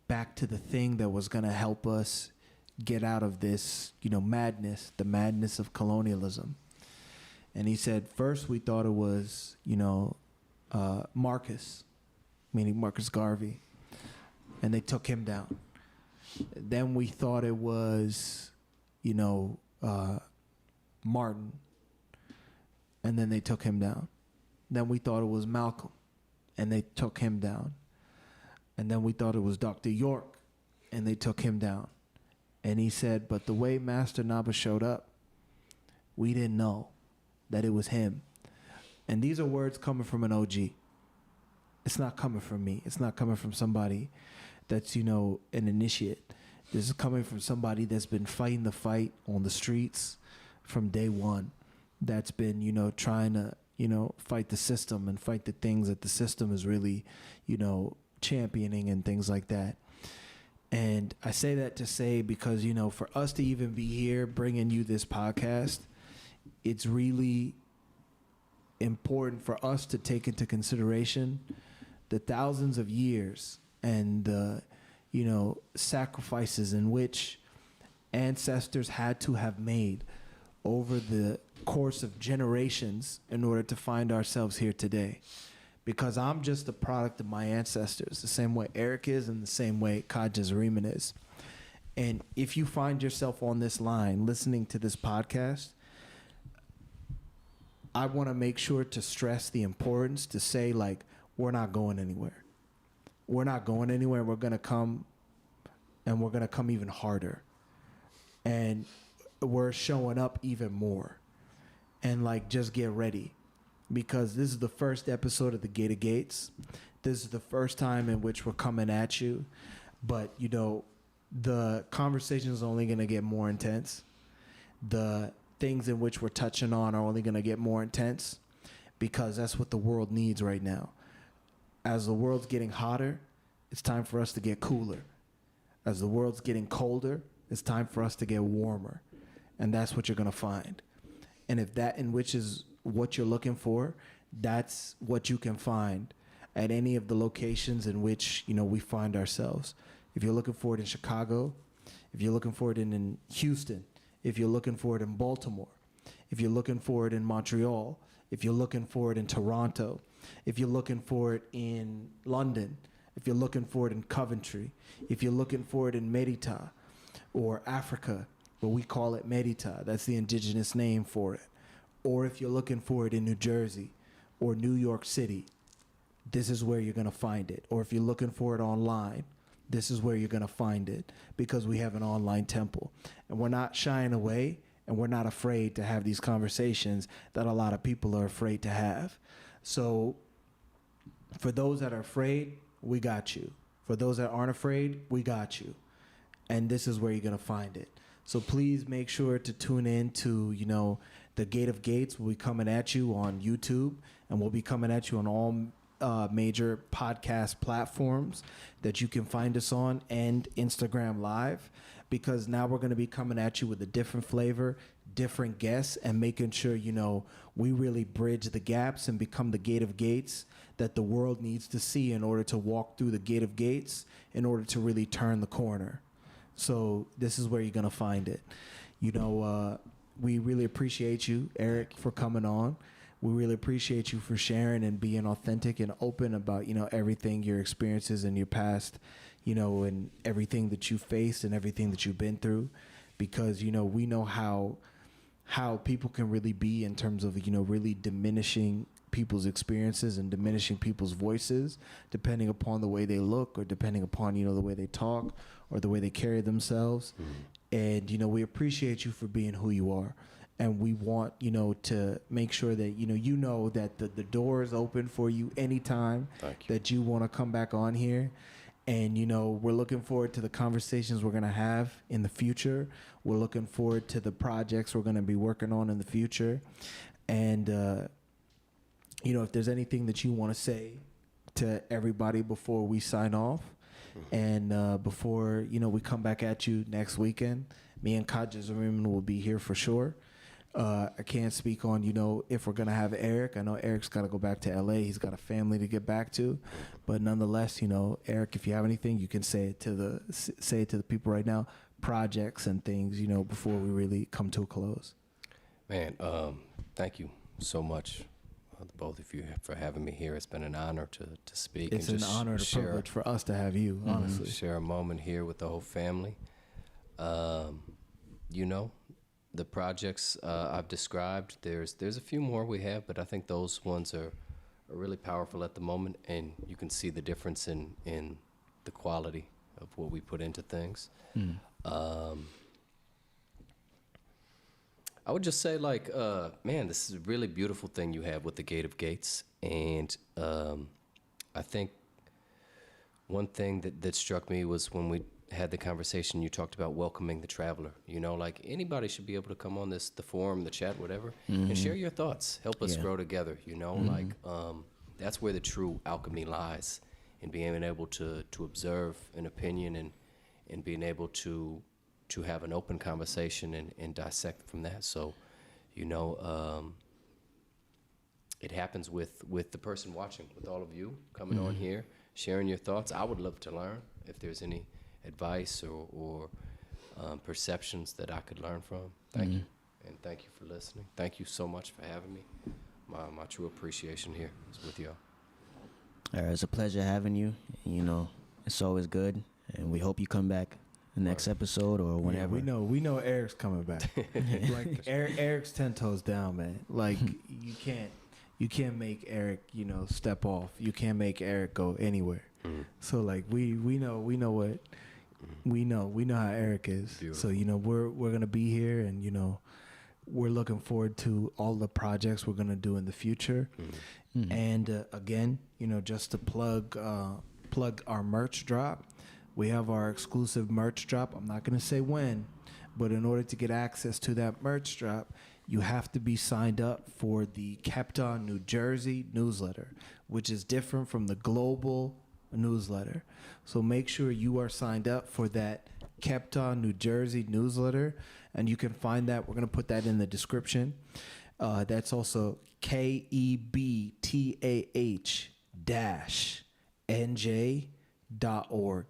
back to the thing that was going to help us get out of this, you know, madness, the madness of colonialism. And he said, first we thought it was, you know, Marcus, meaning Marcus Garvey, and they took him down. Then we thought it was, you know, Martin, and then they took him down. Then we thought it was Malcolm, and they took him down. And then we thought it was Dr. York, and they took him down. And he said, but the way Master Naba showed up, we didn't know that it was him. And these are words coming from an OG. It's not coming from me. It's not coming from somebody that's, you know, an initiate. This is coming from somebody that's been fighting the fight on the streets from day one, that's been, you know, trying to, you know, fight the system and fight the things that the system is really, you know, championing and things like that. And I say that to say, because, you know, for us to even be here bringing you this podcast, it's really important for us to take into consideration the thousands of years and the, you know, sacrifices in which ancestors had to have made over the course of generations in order to find ourselves here today. Because I'm just a product of my ancestors, the same way Erik is and the same way Kaja is. And if you find yourself on this line listening to this podcast, I want to make sure to stress the importance to say, like, we're not going anywhere. We're not going anywhere. We're going to come, and we're going to come even harder. And we're showing up even more. And, like, just get ready. Because this is the first episode of the Gated Gates. This is the first time in which we're coming at you. But, you know, the conversation is only going to get more intense. The things in which we're touching on are only going to get more intense because that's what the world needs right now. As the world's getting hotter, it's time for us to get cooler. As the world's getting colder, it's time for us to get warmer. And that's what you're going to find. And if that in which is what you're looking for, that's what you can find at any of the locations in which, we find ourselves. If you're looking for it in Chicago, if you're looking for it in Houston, if you're looking for it in Baltimore, if you're looking for it in Montreal, if you're looking for it in Toronto, if you're looking for it in London, if you're looking for it in Coventry, if you're looking for it in Merita or Africa, but we call it Merita, that's the indigenous name for it, or if you're looking for it in New Jersey or New York City, this is where you're going to find it. Or if you're looking for it online, this is where you're going to find it, because we have an online temple. And we're not shying away, and we're not afraid to have these conversations that a lot of people are afraid to have. So for those that are afraid, we got you. For those that aren't afraid, we got you. And this is where you're going to find it. So please make sure to tune in to, the Gate of Gates will be coming at you on YouTube, and we'll be coming at you on all major podcast platforms that you can find us on, and Instagram Live, because now we're going to be coming at you with a different flavor, different guests, and making sure, we really bridge the gaps and become the Gate of Gates that the world needs to see in order to walk through the Gate of Gates, in order to really turn the corner. So this is where you're going to find it. We really appreciate you, Erik, for coming on. We really appreciate you for sharing and being authentic and open about, everything, your experiences in your past, and everything that you faced and everything that you've been through, because, we know how people can really be in terms of, really diminishing people's experiences and diminishing people's voices, depending upon the way they look or depending upon, the way they talk or the way they carry themselves. And, we appreciate you for being who you are. And we want, to make sure that, that the door is open for you anytime that you want to come back on here. And, we're looking forward to the conversations we're going to have in the future. We're looking forward to the projects we're going to be working on in the future. And, if there's anything that you want to say to everybody before we sign off, and before, we come back at you next weekend, me and Kadja Zariman will be here for sure. I can't speak on, if we're going to have Erik. I know Erik's got to go back to L.A. He's got a family to get back to. But nonetheless, Erik, if you have anything, you can say it to the people right now, projects and things, before we really come to a close. Man, thank you so much, both of you, for having me here. It's been an honor to speak. It's and an honor and a privilege for us to have you, honestly. Share a moment here with the whole family. The projects I've described, there's a few more we have, but I think those ones are really powerful at the moment, and you can see the difference in the quality of what we put into things. I would just say, man, this is a really beautiful thing you have with the Gate of Gates, and I think one thing that struck me was when we had the conversation, you talked about welcoming the traveler. Anybody should be able to come on the forum, the chat, whatever, and share your thoughts. Help us grow together. That's where the true alchemy lies, in being able to observe an opinion and being able to have an open conversation and dissect from that. So, it happens with the person watching, with all of you coming on here, sharing your thoughts. I would love to learn if there's any advice or perceptions that I could learn from. Thank you. And thank you for listening. Thank you so much for having me. My true appreciation here is with y'all. All right, it's a pleasure having you. It's always good, and we hope you come back the next episode or whenever. Yeah, we know Erik's coming back. Erik's 10 toes down, man. You can't make Erik, step off. You can't make Erik go anywhere. So we know how Erik is. Beautiful. So we're gonna be here, and we're looking forward to all the projects we're gonna do in the future. And again, just to plug our merch drop. we have our exclusive merch drop. I'm not going to say when, but in order to get access to that merch drop, you have to be signed up for the Kept On New Jersey newsletter, which is different from the global newsletter. So make sure you are signed up for that Kept On New Jersey newsletter, and you can find that. We're going to put that in the description. That's also KEBTAH-NJ.org.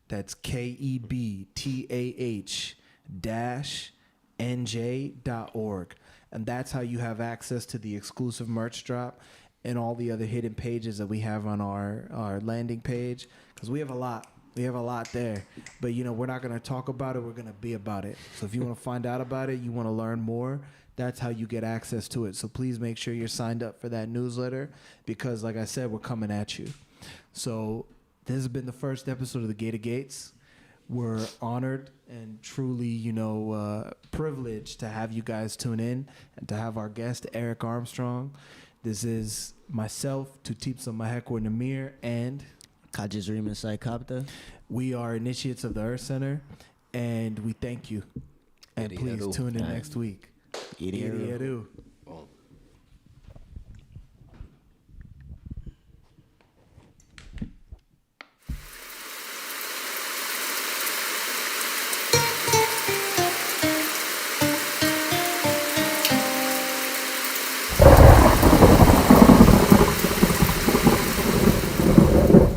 That's KEBTAH-NJ.org. And that's how you have access to the exclusive merch drop and all the other hidden pages that we have on our landing page, because we have a lot. We have a lot there. But, you know, we're not going to talk about it. We're going to be about it. So if you want to find out about it, you want to learn more, that's how you get access to it. So please make sure you're signed up for that newsletter because, like I said, we're coming at you. So this has been the first episode of The Gate of Gates. We're honored and truly, privileged to have you guys tune in and to have our guest, Erik Armstrong. This is myself, Tutipsa Mahekwa Namir, and Kajizrima Saikapta. we are initiates of the Earth Center, and we thank you. And please tune in next week. Idiru. Idiru.